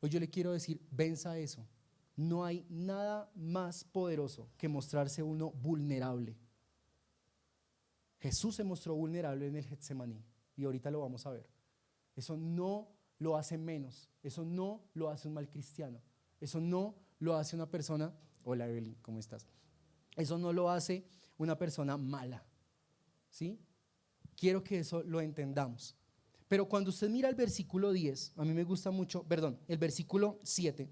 Hoy yo le quiero decir, venza eso. No hay nada más poderoso que mostrarse uno vulnerable. Jesús se mostró vulnerable en el Getsemaní y ahorita lo vamos a ver. Eso no lo hace menos, eso no lo hace un mal cristiano, eso no lo hace una persona, hola Evelyn, ¿cómo estás? Eso no lo hace una persona mala, ¿sí? Quiero que eso lo entendamos. Pero cuando usted mira el versículo 10, a mí me gusta mucho, perdón, el versículo 7,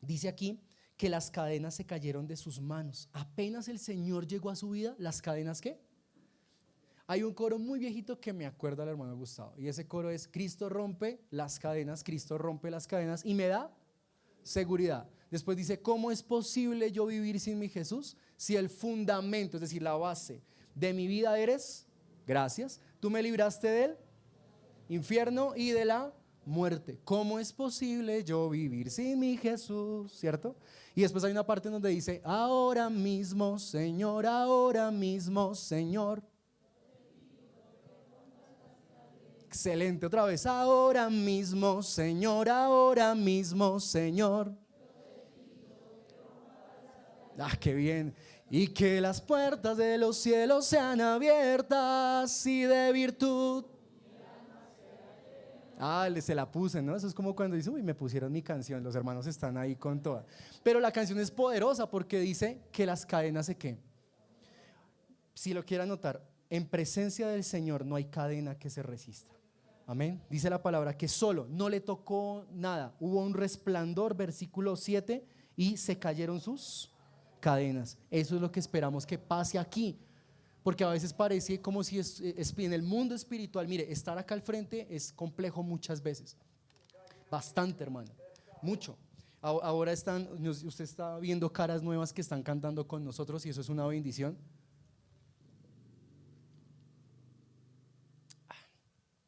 dice aquí que las cadenas se cayeron de sus manos. Apenas el Señor llegó a su vida, ¿las cadenas qué? Hay un coro muy viejito que me acuerda al hermano Gustavo, y ese coro es: Cristo rompe las cadenas y me da seguridad. Después dice: ¿cómo es posible yo vivir sin mi Jesús? Si el fundamento, es decir, la base de mi vida eres, gracias, tú me libraste del infierno y de la muerte. ¿Cómo es posible yo vivir sin mi Jesús? ¿Cierto? Y después hay una parte donde dice: ahora mismo, Señor, ahora mismo, Señor. Excelente, otra vez: ahora mismo, Señor, ahora mismo, Señor. Ah, qué bien. Y que las puertas de los cielos sean abiertas y de virtud. Ah, se la puse, ¿no? Eso es como cuando dice: uy, me pusieron mi canción. Los hermanos están ahí con toda. Pero la canción es poderosa porque dice que las cadenas se qué. Si lo quiere anotar, en presencia del Señor no hay cadena que se resista. Amén. Dice la palabra que solo, no le tocó nada. Hubo un resplandor, versículo 7, y se cayeron sus cadenas. Eso es lo que esperamos que pase aquí. Porque a veces parece como si en el mundo espiritual, mire, estar acá al frente es complejo muchas veces. Bastante, hermano. Mucho. Ahora usted está viendo caras nuevas que están cantando con nosotros y eso es una bendición.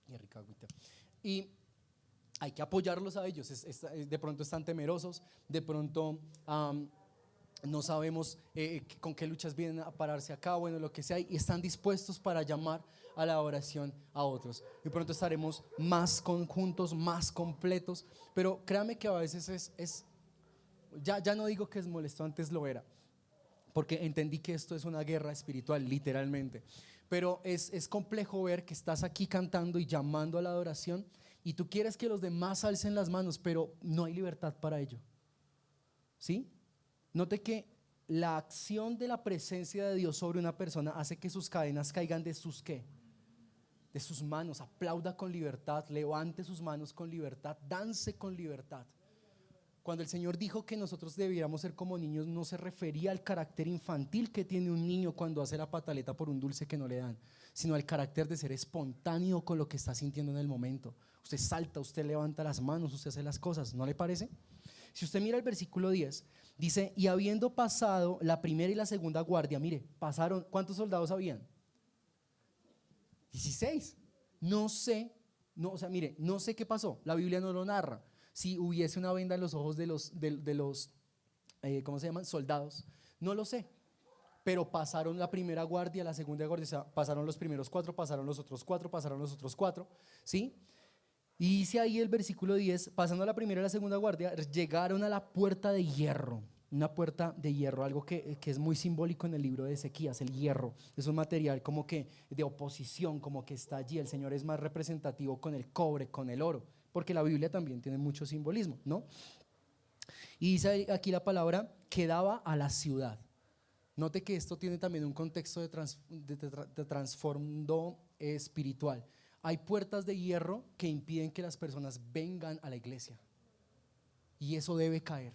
Qué rica agüita. Y hay que apoyarlos a ellos. De pronto están temerosos, de pronto no sabemos con qué luchas vienen a pararse acá, bueno, lo que sea, y están dispuestos para llamar a la oración a otros. Y pronto estaremos más conjuntos, más completos, pero créame que a veces ya no digo que es molesto, antes lo era, porque entendí que esto es una guerra espiritual, literalmente. Pero es complejo ver que estás aquí cantando y llamando a la adoración y tú quieres que los demás alcen las manos, pero no hay libertad para ello. ¿Sí? Note que la acción de la presencia de Dios sobre una persona hace que sus cadenas caigan de sus ¿qué? De sus manos. Aplauda con libertad, levante sus manos con libertad, dance con libertad. Cuando el Señor dijo que nosotros debiéramos ser como niños, no se refería al carácter infantil que tiene un niño cuando hace la pataleta por un dulce que no le dan, sino al carácter de ser espontáneo con lo que está sintiendo en el momento. Usted salta, usted levanta las manos, usted hace las cosas, ¿no le parece? Si usted mira el versículo 10, dice: y habiendo pasado la primera y la segunda guardia, mire, pasaron, ¿cuántos soldados habían? 16. No sé, no, o sea, mire, no sé qué pasó, la Biblia no lo narra. Si hubiese una venda en los ojos de los ¿cómo se llaman? Soldados, no lo sé. Pero pasaron la primera guardia, la segunda guardia, o sea, pasaron los primeros 4, pasaron los otros 4, pasaron los otros 4, ¿sí? Y dice ahí el versículo 10: pasando la primera y la segunda guardia, llegaron a la puerta de hierro. Una puerta de hierro, algo que es muy simbólico en el libro de Ezequías. El hierro es un material como que de oposición, como que está allí. El Señor es más representativo con el cobre, con el oro, porque la Biblia también tiene mucho simbolismo, ¿no? Y dice aquí la palabra que daba a la ciudad. Note que esto tiene también un contexto de trasfondo espiritual. Hay puertas de hierro que impiden que las personas vengan a la iglesia y eso debe caer.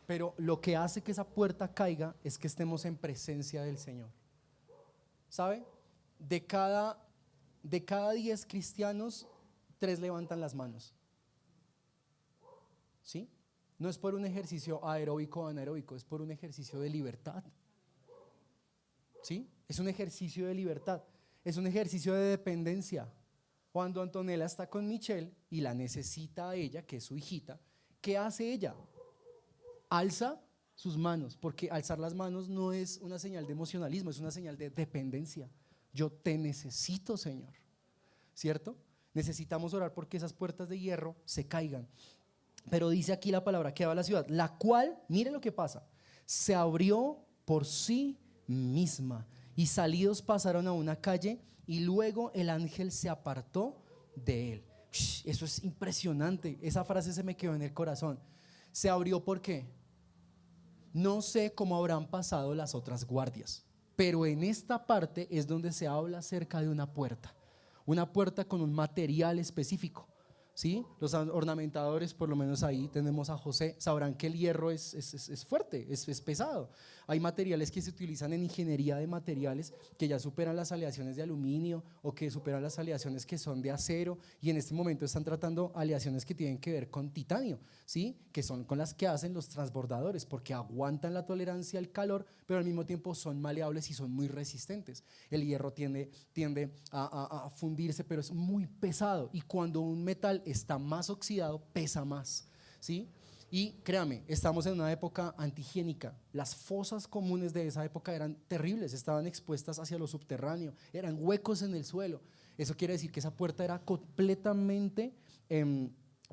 Pero lo que hace que esa puerta caiga es que estemos en presencia del Señor. ¿Sabe? De cada 10 cristianos, 3 levantan las manos. ¿Sí? No es por un ejercicio aeróbico o anaeróbico, es por un ejercicio de libertad. ¿Sí? Es un ejercicio de libertad, es un ejercicio de dependencia. Cuando Antonella está con Michelle y la necesita a ella, que es su hijita, ¿qué hace ella? Alza sus manos, porque alzar las manos no es una señal de emocionalismo, es una señal de dependencia. Yo te necesito, Señor, ¿cierto? Necesitamos orar porque esas puertas de hierro se caigan. Pero dice aquí la palabra que va a la ciudad, la cual, mire lo que pasa, se abrió por sí misma y salidos pasaron a una calle y luego el ángel se apartó de él. Eso es impresionante, esa frase se me quedó en el corazón. Se abrió ¿por qué? No sé cómo habrán pasado las otras guardias, pero en esta parte es donde se habla acerca de una puerta con un material específico. ¿Sí? Los ornamentadores, por lo menos ahí tenemos a José, sabrán que el hierro es fuerte, es pesado. Hay materiales que se utilizan en ingeniería de materiales que ya superan las aleaciones de aluminio o que superan las aleaciones que son de acero, y en este momento están tratando aleaciones que tienen que ver con titanio, ¿sí? Que son con las que hacen los transbordadores, porque aguantan la tolerancia al calor, pero al mismo tiempo son maleables y son muy resistentes. El hierro tiende a fundirse, pero es muy pesado, y cuando un metal está más oxidado, pesa más, ¿sí? Y créame, estamos en una época antihigiénica. Las fosas comunes de esa época eran terribles, estaban expuestas hacia lo subterráneo, eran huecos en el suelo. Eso quiere decir que esa puerta era completamente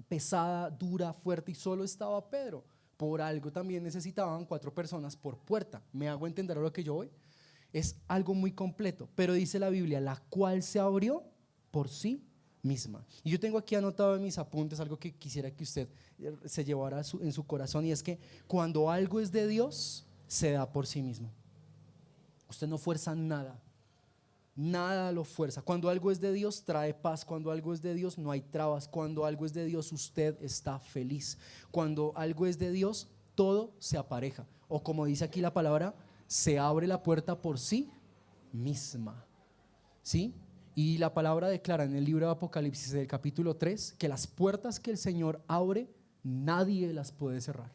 pesada, dura, fuerte, y solo estaba Pedro. Por algo también necesitaban 4 personas por puerta. ¿Me hago entender a lo que yo voy? Es algo muy completo, pero dice la Biblia, la cual se abrió por sí misma. Y yo tengo aquí anotado en mis apuntes algo que quisiera que usted se llevara en su corazón, y es que cuando algo es de Dios, se da por sí mismo. Usted no fuerza nada, nada lo fuerza. Cuando algo es de Dios, trae paz. Cuando algo es de Dios, no hay trabas. Cuando algo es de Dios, usted está feliz. Cuando algo es de Dios, todo se apareja, o como dice aquí la palabra, se abre la puerta por sí misma, ¿sí? Y la palabra declara en el libro de Apocalipsis del capítulo 3 que las puertas que el Señor abre, nadie las puede cerrar.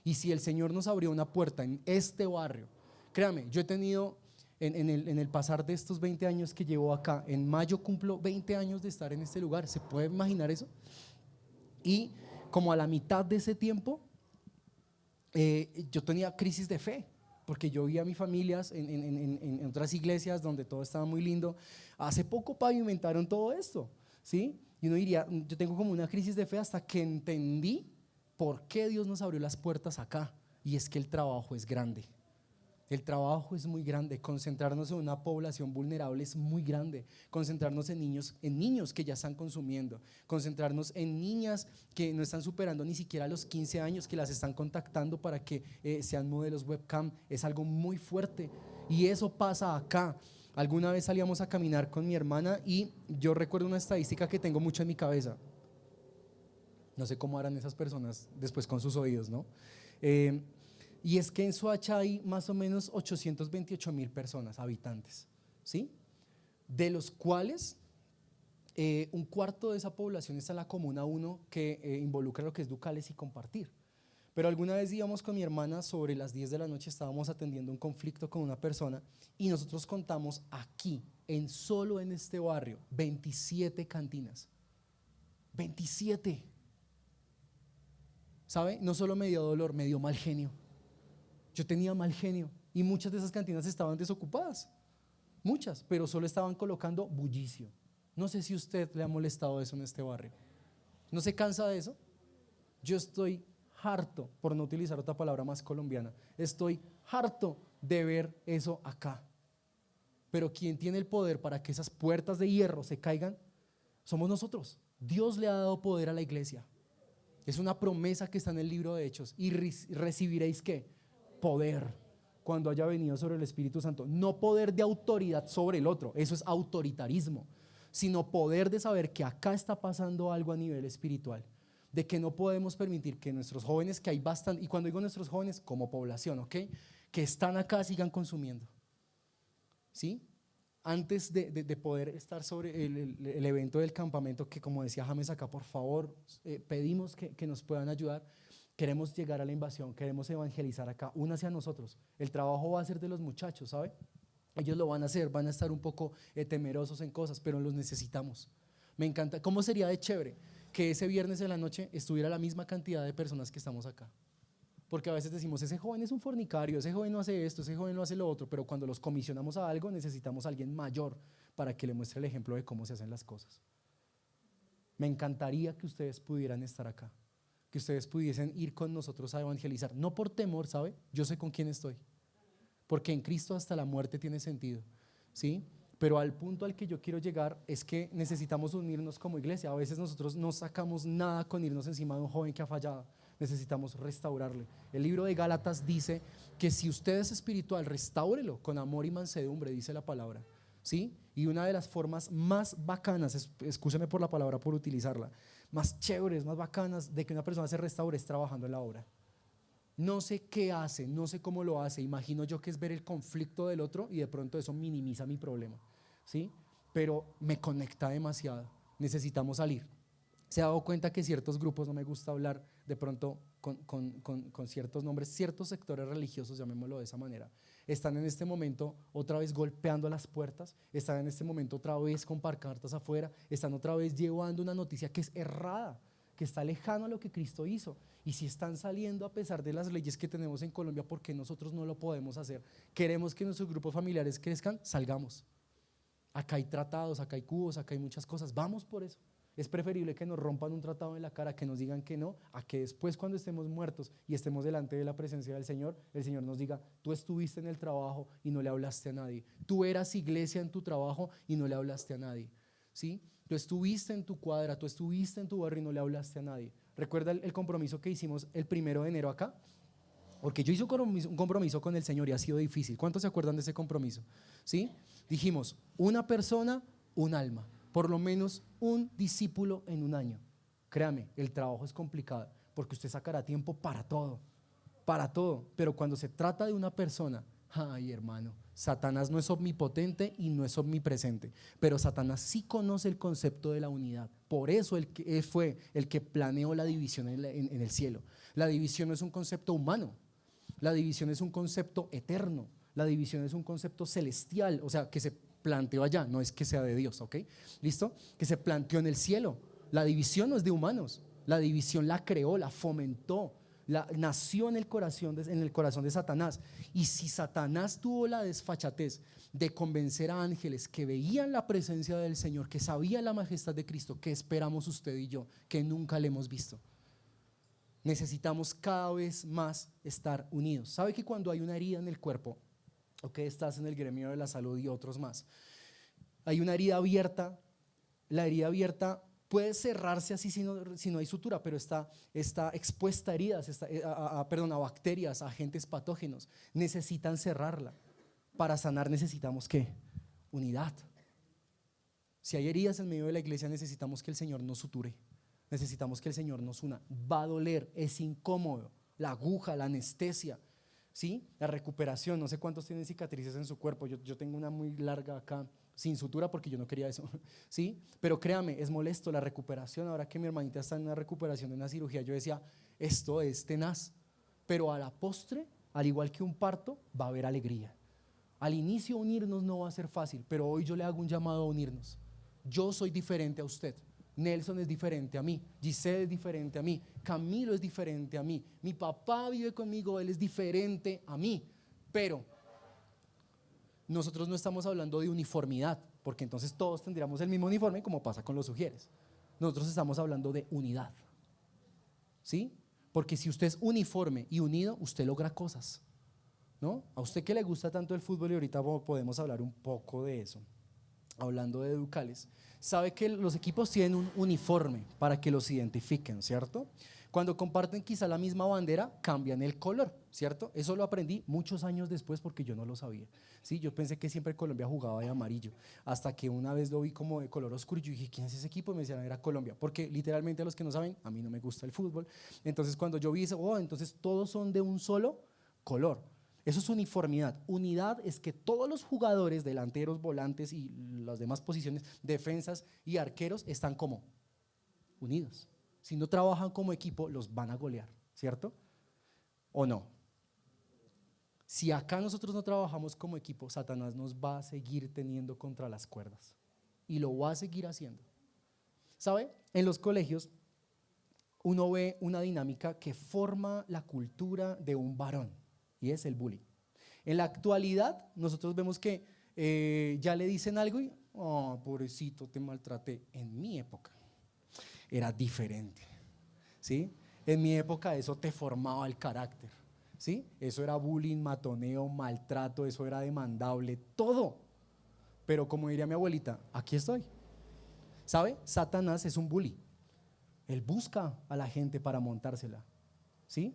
Y si el Señor nos abrió una puerta en este barrio, créame, yo he tenido en el pasar de estos 20 años que llevo acá, en mayo cumplo 20 años de estar en este lugar. ¿Se puede imaginar eso? Y como a la mitad de ese tiempo, yo tenía crisis de fe, porque yo vi a mis familias en otras iglesias donde todo estaba muy lindo. Hace poco pavimentaron todo esto, ¿sí? Y uno diría, yo tengo como una crisis de fe hasta que entendí por qué Dios nos abrió las puertas acá. Y es que el trabajo es grande. El trabajo es muy grande. Concentrarnos en una población vulnerable es muy grande. Concentrarnos en niños que ya están consumiendo. Concentrarnos en niñas que no están superando ni siquiera los 15 años, que las están contactando para que sean modelos webcam. Es algo muy fuerte. Y eso pasa acá. Alguna vez salíamos a caminar con mi hermana y yo recuerdo una estadística que tengo mucho en mi cabeza. No sé cómo harán esas personas después con sus oídos, ¿no? Y es que en Soacha hay más o menos 828,000 personas, habitantes, ¿sí? De los cuales un cuarto de esa población está en la Comuna 1, que involucra lo que es Ducales y Compartir. Pero alguna vez íbamos con mi hermana, sobre las 10 de la noche estábamos atendiendo un conflicto con una persona, y nosotros contamos aquí, solo en este barrio, 27 cantinas. 27. ¿Sabe? No solo me dio dolor, me dio mal genio. Yo tenía mal genio y muchas de esas cantinas estaban desocupadas, muchas, pero solo estaban colocando bullicio. No sé si a usted le ha molestado eso en este barrio. ¿No se cansa de eso? Yo estoy harto, por no utilizar otra palabra más colombiana, estoy harto de ver eso acá. Pero quien tiene el poder para que esas puertas de hierro se caigan, somos nosotros. Dios le ha dado poder a la iglesia. Es una promesa que está en el libro de Hechos. Y recibiréis ¿qué? Poder cuando haya venido sobre el Espíritu Santo. No poder de autoridad sobre el otro, eso es autoritarismo, sino poder de saber que acá está pasando algo a nivel espiritual, de que no podemos permitir que nuestros jóvenes, que hay bastante, y cuando digo nuestros jóvenes como población, ¿ok? Que están acá, sigan consumiendo, ¿sí? Antes de poder estar sobre el evento del campamento, que como decía James acá, por favor, pedimos que nos puedan ayudar. Queremos llegar a la invasión, queremos evangelizar acá, únase a nosotros. El trabajo va a ser de los muchachos, ¿sabe? Ellos lo van a hacer, van a estar un poco temerosos en cosas, pero los necesitamos. Me encanta. ¿Cómo sería de chévere que ese viernes en la noche estuviera la misma cantidad de personas que estamos acá? Porque a veces decimos, ese joven es un fornicario, ese joven no hace esto, ese joven no hace lo otro, pero cuando los comisionamos a algo necesitamos a alguien mayor para que le muestre el ejemplo de cómo se hacen las cosas. Me encantaría que ustedes pudieran estar acá. que ustedes pudiesen ir con nosotros a evangelizar. No por temor, ¿sabe? Yo sé con quién estoy. Porque en Cristo hasta la muerte tiene sentido, ¿sí? Pero al punto al que yo quiero llegar es que necesitamos unirnos como iglesia. A veces nosotros no sacamos nada con irnos encima de un joven que ha fallado. Necesitamos restaurarle. El libro de Gálatas dice que si usted es espiritual, restáurelo con amor y mansedumbre, dice la palabra, ¿sí? Y una de las formas más bacanas, escúcheme por la palabra por utilizarla, más chéveres, más bacanas de que una persona se restaure es trabajando en la obra. No sé qué hace, no sé cómo lo hace. Imagino yo que es ver el conflicto del otro y de pronto eso minimiza mi problema, ¿sí? Pero me conecta demasiado. Necesitamos salir. Se ha dado cuenta que ciertos grupos, no me gusta hablar de pronto con ciertos nombres, ciertos sectores religiosos, llamémoslo de esa manera, están en este momento otra vez golpeando a las puertas, están en este momento otra vez con pancartas afuera, están otra vez llevando una noticia que es errada, que está lejano a lo que Cristo hizo. Y si están saliendo a pesar de las leyes que tenemos en Colombia, ¿por qué nosotros no lo podemos hacer? Queremos que nuestros grupos familiares crezcan, salgamos. Acá hay tratados, acá hay cubos, acá hay muchas cosas, vamos por eso. Es preferible que nos rompan un tratado en la cara, que nos digan que no, a que después cuando estemos muertos y estemos delante de la presencia del Señor, el Señor nos diga, tú estuviste en el trabajo y no le hablaste a nadie. Tú eras iglesia en tu trabajo y no le hablaste a nadie, ¿sí? Tú estuviste en tu cuadra, tú estuviste en tu barrio y no le hablaste a nadie. ¿Recuerda el compromiso que hicimos el 1 de enero acá? Porque yo hice un compromiso con el Señor y ha sido difícil. ¿Cuántos se acuerdan de ese compromiso? ¿Sí? Dijimos, una persona, un alma. Por lo menos un discípulo en un año. Créame, el trabajo es complicado porque usted sacará tiempo para todo, pero cuando se trata de una persona, ay hermano, Satanás no es omnipotente y no es omnipresente, pero Satanás sí conoce el concepto de la unidad. Por eso él fue el que planeó la división en el cielo. La división no es un concepto humano, la división es un concepto eterno, la división es un concepto celestial, o sea, que se planteó allá, no es que sea de Dios, ¿ok? ¿Listo? Que se planteó en el cielo. La división no es de humanos, la división la creó, la fomentó, nació en el corazón de Satanás. Y si Satanás tuvo la desfachatez de convencer a ángeles que veían la presencia del Señor, que sabían la majestad de Cristo, ¿qué esperamos usted y yo que nunca le hemos visto? Necesitamos cada vez más estar unidos. ¿Sabe que cuando hay una herida en el cuerpo, o que estás en el gremio de la salud y otros más, hay una herida abierta, la herida abierta puede cerrarse así si no hay sutura, pero está expuesta a heridas, a bacterias, a agentes patógenos. Necesitan cerrarla. Para sanar necesitamos ¿qué? Unidad. Si hay heridas en medio de la iglesia, necesitamos que el Señor nos suture. Necesitamos que el Señor nos una. Va a doler, es incómodo. La aguja, la anestesia, ¿sí? La recuperación. No sé cuántos tienen cicatrices en su cuerpo. Yo tengo una muy larga acá, sin sutura, porque yo no quería eso, ¿sí? Pero créame, es molesto la recuperación. Ahora que mi hermanita está en una recuperación de una cirugía, yo decía, esto es tenaz. Pero a la postre, al igual que un parto, va a haber alegría. Al inicio unirnos no va a ser fácil, pero hoy yo le hago un llamado a unirnos. Yo soy diferente a usted. Nelson es diferente a mí, Giselle es diferente a mí, Camilo es diferente a mí, mi papá vive conmigo, él es diferente a mí, pero nosotros no estamos hablando de uniformidad, porque entonces todos tendríamos el mismo uniforme como pasa con los sugieres. Nosotros estamos hablando de unidad, ¿sí? Porque si usted es uniforme y unido, usted logra cosas, ¿no? A usted que le gusta tanto el fútbol, y ahorita podemos hablar un poco de eso, hablando de Ducales, sabe que los equipos tienen un uniforme para que los identifiquen, ¿cierto? Cuando comparten quizá la misma bandera, cambian el color, ¿cierto? Eso lo aprendí muchos años después porque yo no lo sabía, ¿sí? Yo pensé que siempre Colombia jugaba de amarillo, hasta que una vez lo vi como de color oscuro y yo dije, ¿quién es ese equipo? Y me decían, era Colombia, porque literalmente a los que no saben, a mí no me gusta el fútbol. Entonces cuando yo vi eso, oh, entonces todos son de un solo color. Eso es uniformidad. Unidad es que todos los jugadores, delanteros, volantes y las demás posiciones, defensas y arqueros, están como unidos. Si no trabajan como equipo, los van a golear, ¿cierto? ¿O no? Si acá nosotros no trabajamos como equipo, Satanás nos va a seguir teniendo contra las cuerdas y lo va a seguir haciendo. ¿Sabe? En los colegios uno ve una dinámica que forma la cultura de un varón y es el bullying. En la actualidad nosotros vemos que ya le dicen algo y, oh, pobrecito, te maltraté. En mi época era diferente, ¿sí? En mi época eso te formaba el carácter, ¿sí? Eso era bullying, matoneo, maltrato, eso era demandable, todo. Pero como diría mi abuelita, aquí estoy. ¿Sabe? Satanás es un bully. Él busca a la gente para montársela, ¿sí?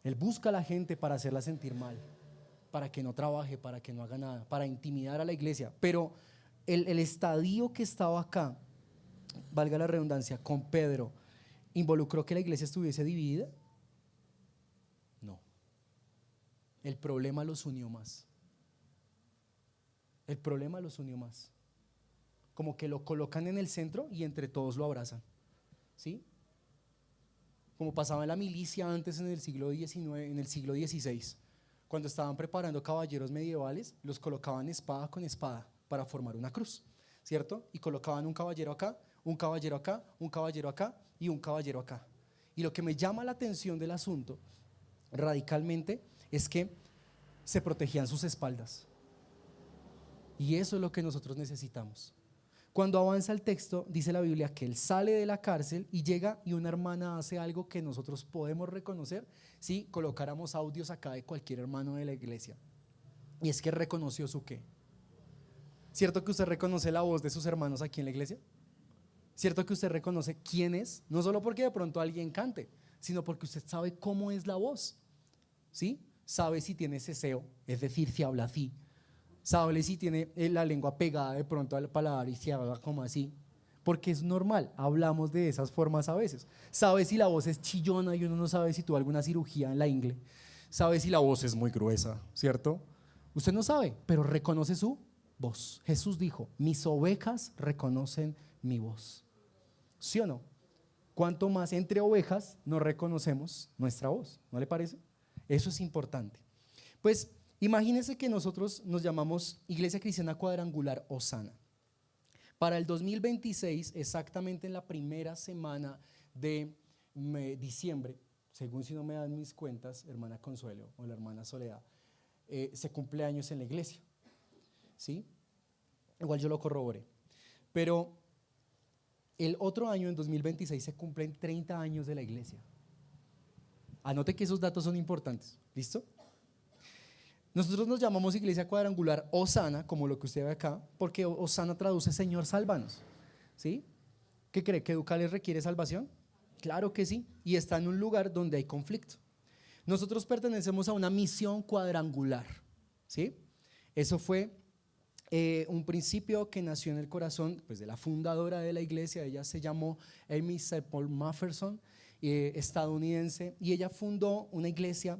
Él busca a la gente para hacerla sentir mal, para que no trabaje, para que no haga nada, para intimidar a la iglesia. Pero el estadio que estaba acá, valga la redundancia, con Pedro, ¿involucró que la iglesia estuviese dividida? No. El problema los unió más. El problema los unió más. Como que lo colocan en el centro y entre todos lo abrazan, ¿sí? Como pasaba en la milicia antes en el siglo XIX, en el siglo XVI. Cuando estaban preparando caballeros medievales, los colocaban espada con espada para formar una cruz, ¿cierto? Y colocaban un caballero acá, un caballero acá, un caballero acá y un caballero acá. Y lo que me llama la atención del asunto radicalmente es que se protegían sus espaldas. Y eso es lo que nosotros necesitamos. Cuando avanza el texto, dice la Biblia que él sale de la cárcel y llega y una hermana hace algo que nosotros podemos reconocer si colocáramos audios acá de cualquier hermano de la iglesia. Y es que reconoció su qué. ¿Cierto que usted reconoce la voz de sus hermanos aquí en la iglesia? ¿Cierto que usted reconoce quién es? No solo porque de pronto alguien cante, sino porque usted sabe cómo es la voz, ¿sí? Sabe si tiene ceseo, es decir, si habla así. Sabe si tiene la lengua pegada de pronto al paladar y si habla como así, porque es normal, hablamos de esas formas a veces. Sabe si la voz es chillona y uno no sabe si tuvo alguna cirugía en la ingle. Sabe si la voz es muy gruesa, ¿cierto? Usted no sabe, pero reconoce su voz. Jesús dijo, mis ovejas reconocen mi voz. ¿Sí o no? Cuanto más entre ovejas no reconocemos nuestra voz, ¿no le parece? Eso es importante. Pues imagínense que nosotros nos llamamos Iglesia Cristiana Cuadrangular Osana. Para el 2026, exactamente en la primera semana de diciembre, según si no me dan mis cuentas, hermana Consuelo o la hermana Soledad, se cumple años en la iglesia, ¿sí? Igual yo lo corroboré. Pero el otro año, en 2026, se cumplen 30 años de la iglesia. Anote que esos datos son importantes, ¿listo? Nosotros nos llamamos Iglesia Cuadrangular Osana, como lo que usted ve acá, porque Osana traduce Señor, sálvanos, ¿sí? ¿Qué cree? ¿Que Educales requiere salvación? Claro que sí, y está en un lugar donde hay conflicto. Nosotros pertenecemos a una misión cuadrangular, ¿sí? Eso fue un principio que nació en el corazón pues, de la fundadora de la iglesia. Ella se llamó Amy Sepol Mafferson, estadounidense, y ella fundó una iglesia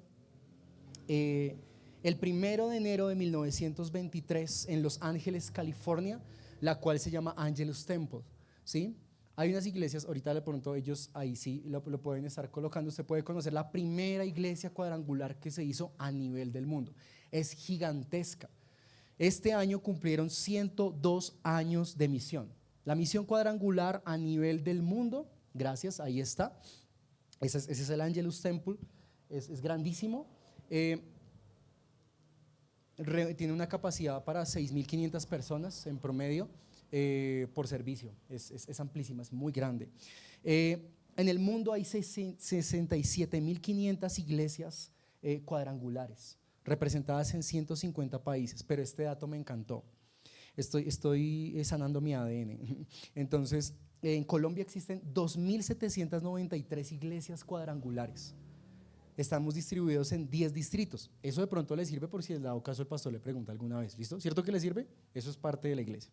el 1 de enero de 1923 en Los Ángeles, California, la cual se llama Angelus Temple, ¿sí? Hay unas iglesias, ahorita de pronto ellos ahí sí lo pueden estar colocando. Usted puede conocer la primera iglesia cuadrangular que se hizo a nivel del mundo. Es gigantesca. Este año cumplieron 102 años de misión. La misión cuadrangular a nivel del mundo, gracias, ahí está. Ese es el Angelus Temple, es grandísimo. Tiene una capacidad para 6.500 personas en promedio por servicio. Es amplísima, es muy grande. En el mundo hay 67.500 iglesias cuadrangulares representadas en 150 países, pero este dato me encantó. Estoy sanando mi ADN. Entonces, en Colombia existen 2.793 iglesias cuadrangulares. Estamos distribuidos en 10 distritos. Eso de pronto le sirve por si en dado caso el pastor le pregunta alguna vez. ¿Listo? ¿Cierto que le sirve? Eso es parte de la iglesia.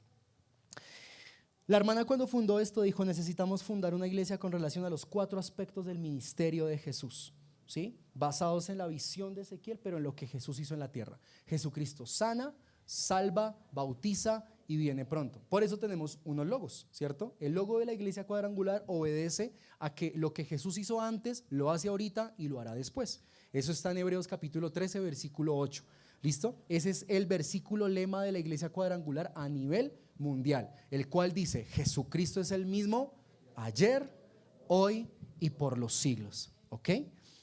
La hermana cuando fundó esto dijo, necesitamos fundar una iglesia con relación a los 4 aspectos del ministerio de Jesús, ¿sí? Basados en la visión de Ezequiel, pero en lo que Jesús hizo en la tierra. Jesucristo sana, salva, bautiza y viene pronto. Por eso tenemos unos logos, ¿cierto? El logo de la iglesia cuadrangular obedece a que lo que Jesús hizo antes, lo hace ahorita y lo hará después. Eso está en Hebreos capítulo 13, versículo 8. ¿Listo? Ese es el versículo lema de la iglesia cuadrangular a nivel mundial, el cual dice, Jesucristo es el mismo ayer, hoy y por los siglos. ¿Ok?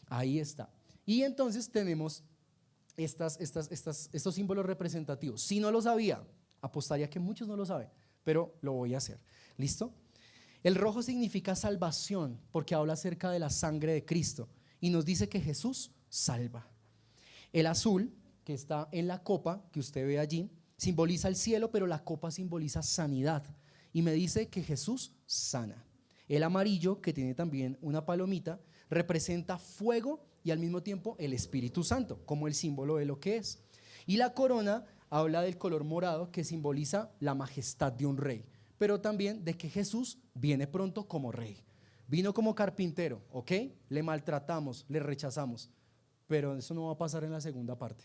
Ahí está. Y entonces tenemos estos símbolos representativos. Si no lo sabía, apostaría que muchos no lo saben, pero lo voy a hacer. ¿Listo? El rojo significa salvación porque habla acerca de la sangre de Cristo y nos dice que Jesús salva. El azul, que está en la copa que usted ve allí, simboliza el cielo, pero la copa simboliza sanidad y me dice que Jesús sana. El amarillo, que tiene también una palomita, representa fuego y al mismo tiempo el Espíritu Santo, como el símbolo de lo que es. Y la corona habla del color morado, que simboliza la majestad de un rey, pero también de que Jesús viene pronto como rey. Vino como carpintero, ¿ok? Le maltratamos, le rechazamos, pero eso no va a pasar en la segunda parte,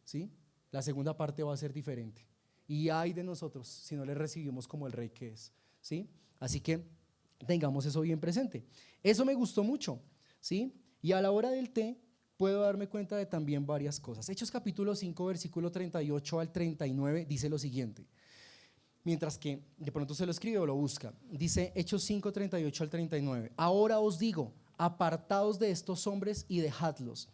¿sí? La segunda parte va a ser diferente. Y ay de nosotros si no le recibimos como el rey que es, ¿sí? Así que tengamos eso bien presente. Eso me gustó mucho, ¿sí? Y a la hora del té puedo darme cuenta de también varias cosas. Hechos capítulo 5, versículo 38 al 39 dice lo siguiente. Mientras que de pronto se lo escribe o lo busca. Dice Hechos 5, 38 al 39. Ahora os digo, apartaos de estos hombres y dejadlos.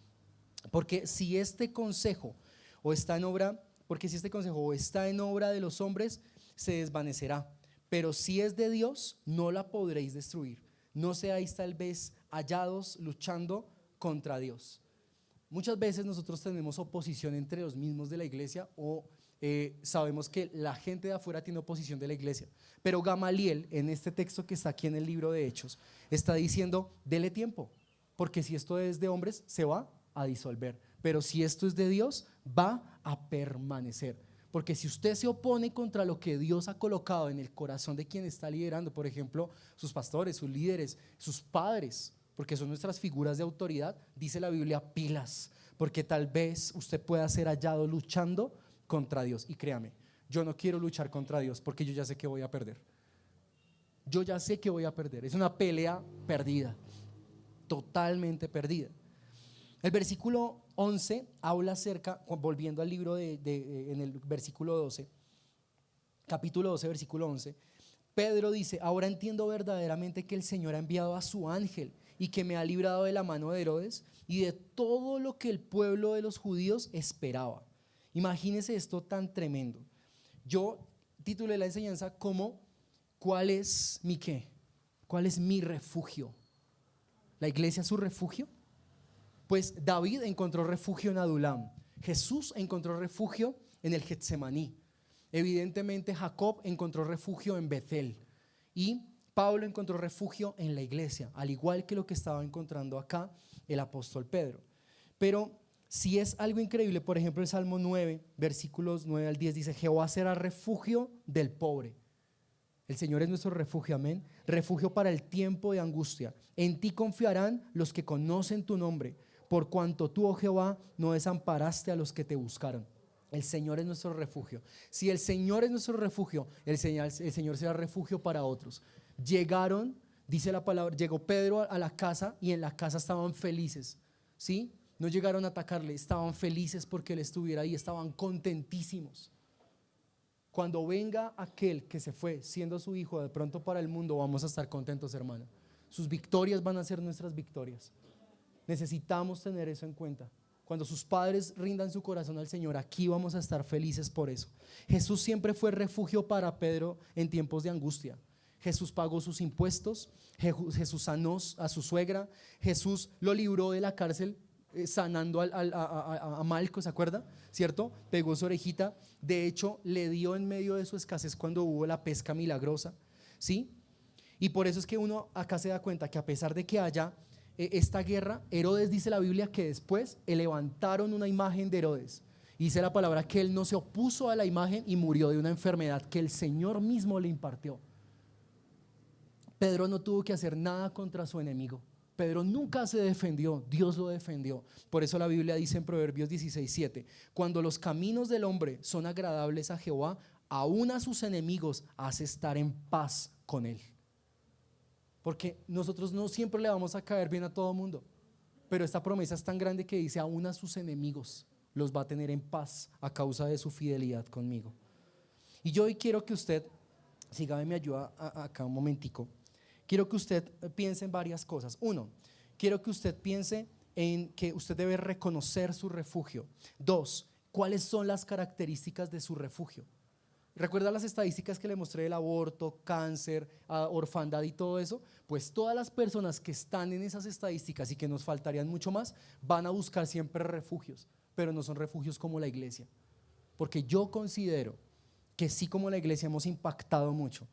Porque si este consejo o está en obra, porque si este consejo o está en obra de los hombres, se desvanecerá. Pero si es de Dios, no la podréis destruir. No seáis tal vez hallados luchando contra Dios. Muchas veces nosotros tenemos oposición entre los mismos de la iglesia o sabemos que la gente de afuera tiene oposición de la iglesia. Pero Gamaliel, en este texto que está aquí en el libro de Hechos, está diciendo, dele tiempo, porque si esto es de hombres, se va a disolver. Pero si esto es de Dios, va a permanecer. Porque si usted se opone contra lo que Dios ha colocado en el corazón de quien está liderando, por ejemplo, sus pastores, sus líderes, sus padres, porque son nuestras figuras de autoridad, dice la Biblia, pilas, porque tal vez usted pueda ser hallado luchando contra Dios. Y créame, yo no quiero luchar contra Dios porque yo ya sé que voy a perder. Yo ya sé que voy a perder. Es una pelea perdida, totalmente perdida. El versículo 11 habla acerca, volviendo al libro en el versículo 12, capítulo 12, versículo 11, Pedro dice, ahora entiendo verdaderamente que el Señor ha enviado a su ángel y que me ha librado de la mano de Herodes y de todo lo que el pueblo de los judíos esperaba. Imagínese esto tan tremendo. Yo titulé la enseñanza como ¿cuál es mi qué? ¿Cuál es mi refugio? ¿La iglesia es su refugio? Pues David encontró refugio en Adulam, Jesús encontró refugio en el Getsemaní, evidentemente Jacob encontró refugio en Betel y Pablo encontró refugio en la iglesia, al igual que lo que estaba encontrando acá el apóstol Pedro. Pero si es algo increíble, por ejemplo el Salmo 9, versículos 9 al 10 dice, Jehová será refugio del pobre. El Señor es nuestro refugio, amén. Refugio para el tiempo de angustia. En ti confiarán los que conocen tu nombre, por cuanto tú, oh Jehová, no desamparaste a los que te buscaron. El Señor es nuestro refugio. Si el Señor es nuestro refugio, el Señor será refugio para otros. Llegaron, dice la palabra, llegó Pedro a la casa y en la casa estaban felices, ¿sí? No llegaron a atacarle, estaban felices porque él estuviera ahí, estaban contentísimos. Cuando venga aquel que se fue siendo su hijo de pronto para el mundo, vamos a estar contentos, hermano. Sus victorias van a ser nuestras victorias. Necesitamos tener eso en cuenta. Cuando sus padres rindan su corazón al Señor, aquí vamos a estar felices por eso. Jesús siempre fue refugio para Pedro en tiempos de angustia. Jesús pagó sus impuestos, Jesús sanó a su suegra, Jesús lo libró de la cárcel sanando a Malco, ¿se acuerda? ¿Cierto? Pegó su orejita, de hecho le dio en medio de su escasez cuando hubo la pesca milagrosa, ¿sí? Y por eso es que uno acá se da cuenta que a pesar de que haya esta guerra, Herodes, dice la Biblia, que después levantaron una imagen de Herodes. Y dice la palabra que él no se opuso a la imagen y murió de una enfermedad que el Señor mismo le impartió. Pedro no tuvo que hacer nada contra su enemigo. Pedro nunca se defendió, Dios lo defendió. Por eso la Biblia dice en Proverbios 16:7, cuando los caminos del hombre son agradables a Jehová, aún a sus enemigos hace estar en paz con él. Porque nosotros no siempre le vamos a caer bien a todo mundo, pero esta promesa es tan grande que dice aún a sus enemigos los va a tener en paz a causa de su fidelidad conmigo. Y yo hoy quiero que usted, sígame, me ayuda acá un momentico. Quiero que usted piense en varias cosas. Uno, quiero que usted piense en que usted debe reconocer su refugio. Dos, ¿cuáles son las características de su refugio? ¿Recuerda las estadísticas que le mostré del aborto, cáncer, orfandad y todo eso? Pues todas las personas que están en esas estadísticas y que nos faltarían mucho más, van a buscar siempre refugios, pero no son refugios como la iglesia. Porque yo considero que sí, como la iglesia hemos impactado mucho.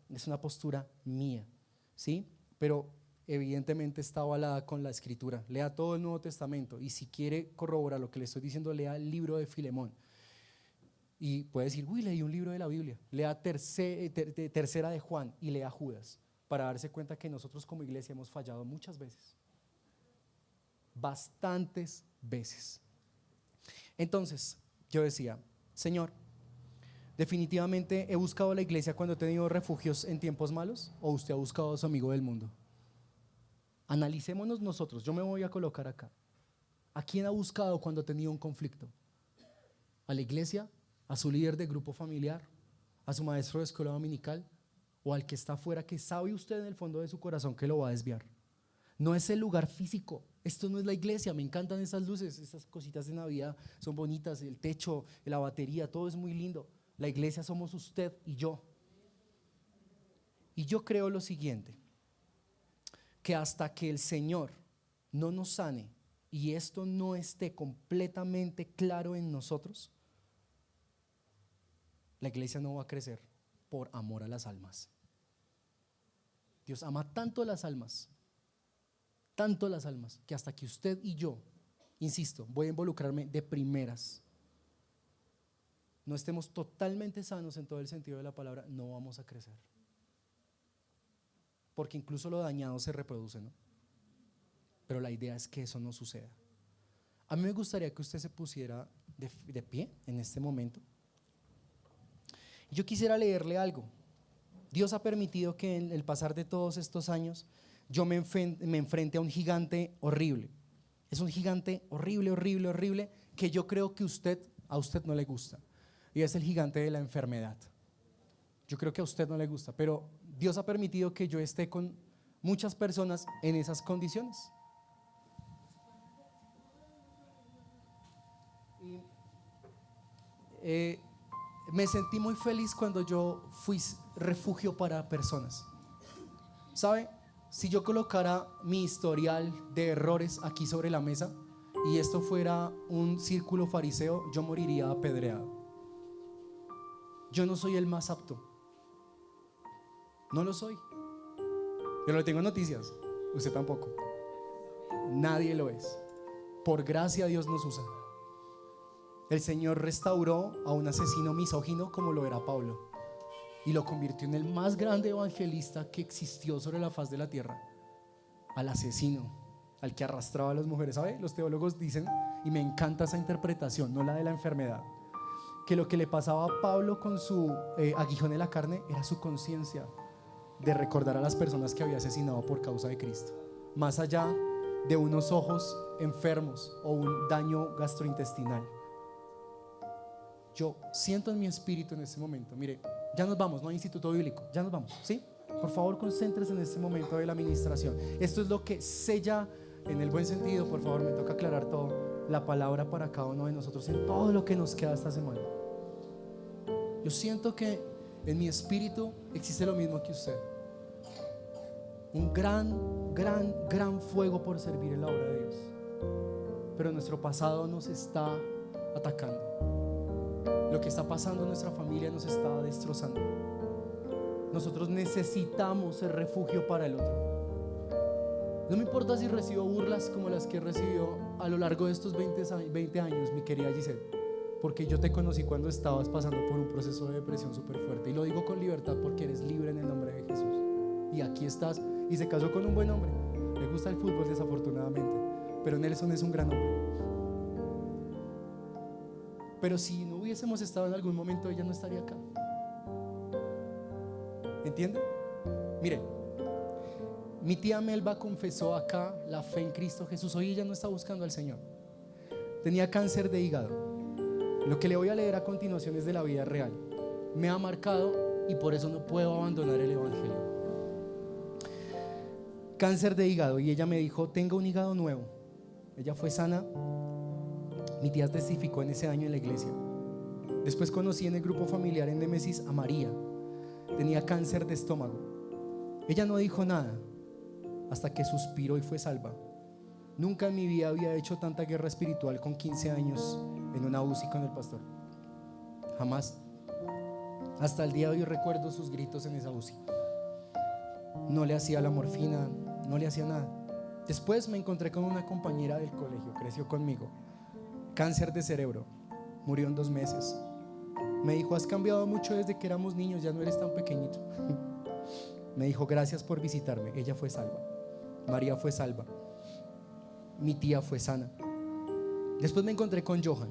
Es una postura mía, ¿sí? Pero evidentemente está avalada con la escritura. Lea todo el Nuevo Testamento y si quiere corroborar lo que le estoy diciendo, lea el libro de Filemón. Y puede decir, uy, leí un libro de la Biblia. Lea tercera de Juan y lea Judas, para darse cuenta que nosotros como iglesia hemos fallado muchas veces. Bastantes veces. Entonces, yo decía, Señor, definitivamente he buscado la iglesia cuando he tenido refugios en tiempos malos, o usted ha buscado a su amigo del mundo. Analicémonos nosotros. Yo me voy a colocar acá. ¿A quién ha buscado cuando ha tenido un conflicto? ¿A la iglesia? ¿A su líder de grupo familiar? ¿A su maestro de escuela dominical? ¿O al que está afuera, que sabe usted en el fondo de su corazón que lo va a desviar? No es el lugar físico. Esto no es la iglesia. Me encantan esas luces, estas cositas de Navidad son bonitas, el techo, la batería, todo es muy lindo. La iglesia somos usted y yo. Y yo creo lo siguiente, que hasta que el Señor no nos sane y esto no esté completamente claro en nosotros, la iglesia no va a crecer por amor a las almas. Dios ama tanto las almas, que hasta que usted y yo, insisto, voy a involucrarme de primeras, no estemos totalmente sanos en todo el sentido de la palabra, no vamos a crecer. Porque incluso lo dañado se reproduce, ¿no? Pero la idea es que eso no suceda. A mí me gustaría que usted se pusiera de pie en este momento. Yo quisiera leerle algo. Dios ha permitido que en el pasar de todos estos años yo me enfrente a un gigante horrible. Es un gigante horrible, horrible, horrible, que yo creo que a usted no le gusta. Y es el gigante de la enfermedad. Yo creo que a usted no le gusta, pero Dios ha permitido que yo esté con muchas personas en esas condiciones. Me sentí muy feliz cuando yo fui refugio para personas. ¿Sabe? Si yo colocara mi historial de errores aquí sobre la mesa y esto fuera un círculo fariseo, yo moriría apedreado. Yo no soy el más apto. No lo soy. Pero le tengo noticias. Usted tampoco. Nadie lo es. Por gracia Dios nos usa. El Señor restauró a un asesino misógino como lo era Pablo y lo convirtió en el más grande evangelista que existió sobre la faz de la tierra. Al asesino, al que arrastraba a las mujeres. ¿Sabe? Los teólogos dicen, y me encanta esa interpretación, no la de la enfermedad, que lo que le pasaba a Pablo con su aguijón en la carne era su conciencia de recordar a las personas que había asesinado por causa de Cristo, más allá de unos ojos enfermos o un daño gastrointestinal. Yo siento en mi espíritu en este momento, mire, ya nos vamos, no hay instituto bíblico, ya nos vamos, ¿sí? Por favor, concéntrese en este momento de la administración. Esto es lo que sella, en el buen sentido, por favor, me toca aclarar todo, la palabra para cada uno de nosotros en todo lo que nos queda esta semana. Yo siento que en mi espíritu existe lo mismo que usted. Un gran fuego por servir en la obra de Dios. Pero nuestro pasado nos está atacando. Lo que está pasando en nuestra familia nos está destrozando. Nosotros necesitamos ser refugio para el otro. No me importa si recibo burlas como las que recibió a lo largo de estos 20 años, mi querida Giselle, porque yo te conocí cuando estabas pasando por un proceso de depresión súper fuerte. Y lo digo con libertad porque eres libre en el nombre de Jesús. Y aquí estás, y se casó con un buen hombre. Le gusta el fútbol desafortunadamente, pero Nelson es un gran hombre. Pero si no hubiésemos estado en algún momento, ella no estaría acá. ¿Entienden? Mire, mi tía Melba confesó acá la fe en Cristo Jesús. Hoy ella no está buscando al Señor. Tenía cáncer de hígado. Lo que le voy a leer a continuación es de la vida real. Me ha marcado y por eso no puedo abandonar el evangelio. Cáncer de hígado, y ella me dijo, tengo un hígado nuevo. Ella fue sana. Mi tía testificó en ese año en la iglesia. Después conocí en el grupo familiar en Némesis a María. Tenía cáncer de estómago. Ella no dijo nada hasta que suspiró y fue salva. Nunca en mi vida había hecho tanta guerra espiritual con 15 años en una UCI con el pastor. Jamás. Hasta el día de hoy recuerdo sus gritos en esa UCI. No le hacía la morfina, no le hacía nada. Después me encontré con una compañera del colegio, creció conmigo. Cáncer de cerebro, murió en 2 meses. Me dijo: has cambiado mucho desde que éramos niños, ya no eres tan pequeñito. Me dijo: gracias por visitarme. Ella fue salva. María fue salva. Mi tía fue sana. Después me encontré con Johan.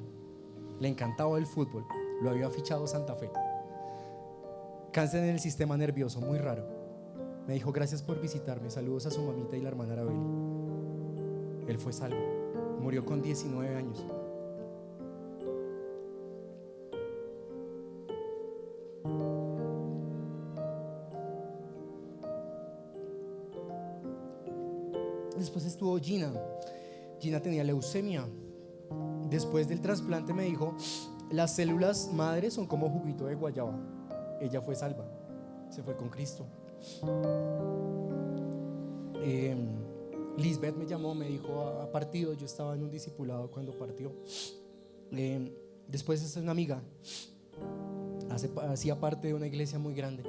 Le encantaba el fútbol, lo había fichado Santa Fe. Cáncer en el sistema nervioso, muy raro. Me dijo: gracias por visitarme, saludos a su mamita y la hermana Arabeli. Él fue salvo, murió con 19 años. Después estuvo Gina. Gina tenía leucemia. Después del trasplante me dijo: las células madres son como juguito de guayaba. Ella fue salva, se fue con Cristo. Lisbeth me llamó, me dijo: ha partido. Yo estaba en un discipulado cuando partió. Después es una amiga, hacía parte de una iglesia muy grande.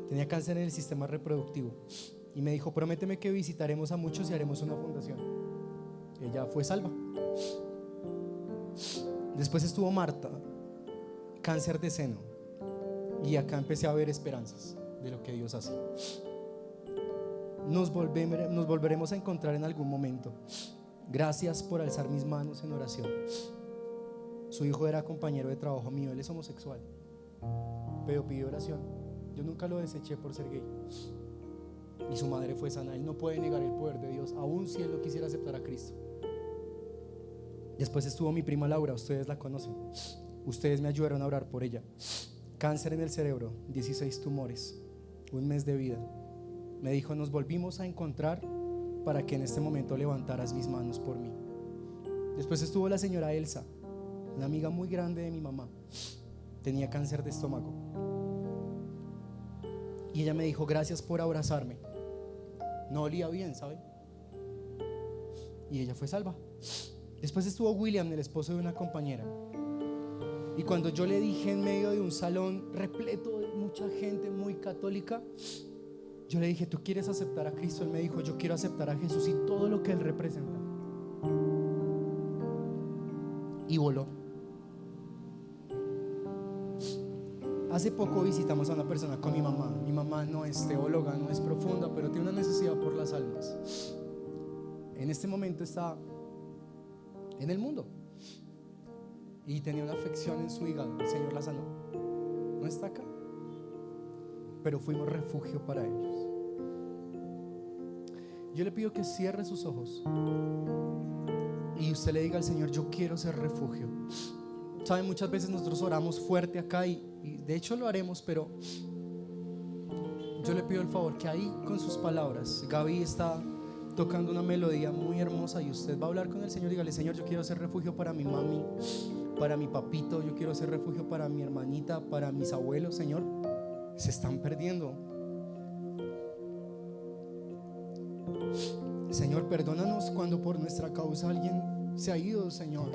Tenía cáncer en el sistema reproductivo y me dijo: prométeme que visitaremos a muchos y haremos una fundación. Ella fue salva. Después estuvo Marta, cáncer de seno, y acá empecé a ver esperanzas de lo que Dios hace. Nos volveremos a encontrar en algún momento. Gracias por alzar mis manos en oración. Su hijo era compañero de trabajo mío, él es homosexual, pero pidió oración. Yo nunca lo deseché por ser gay. Y su madre fue sana. Él no puede negar el poder de Dios, aun si él no quisiera aceptar a Cristo. Después estuvo mi prima Laura, ustedes la conocen. Ustedes me ayudaron a orar por ella. Cáncer en el cerebro, 16 tumores, 1 mes de vida. Me dijo: nos volvimos a encontrar para que en este momento levantaras mis manos por mí. Después estuvo la señora Elsa, una amiga muy grande de mi mamá. Tenía cáncer de estómago. Y ella me dijo: gracias por abrazarme. No olía bien, ¿saben? Y ella fue salva. Después estuvo William, el esposo de una compañera. Y cuando yo le dije en medio de un salón repleto de mucha gente muy católica, yo le dije: ¿tú quieres aceptar a Cristo? Él me dijo: yo quiero aceptar a Jesús y todo lo que Él representa. Y voló. Hace poco visitamos a una persona con mi mamá. Mi mamá no es teóloga, no es profunda, pero tiene una necesidad por las almas. En este momento está en el mundo y tenía una afección en su hígado. El Señor la sanó. No está acá, pero fuimos refugio para ellos. Yo le pido que cierre sus ojos y usted le diga al Señor: yo quiero ser refugio. Saben, muchas veces nosotros oramos fuerte acá y de hecho lo haremos, pero yo le pido el favor que ahí con sus palabras, Gaby está tocando una melodía muy hermosa y usted va a hablar con el Señor. Dígale: Señor, yo quiero ser refugio para mi mami, para mi papito, yo quiero ser refugio para mi hermanita, para mis abuelos. Señor, se están perdiendo. Señor, perdónanos cuando por nuestra causa alguien se ha ido, Señor.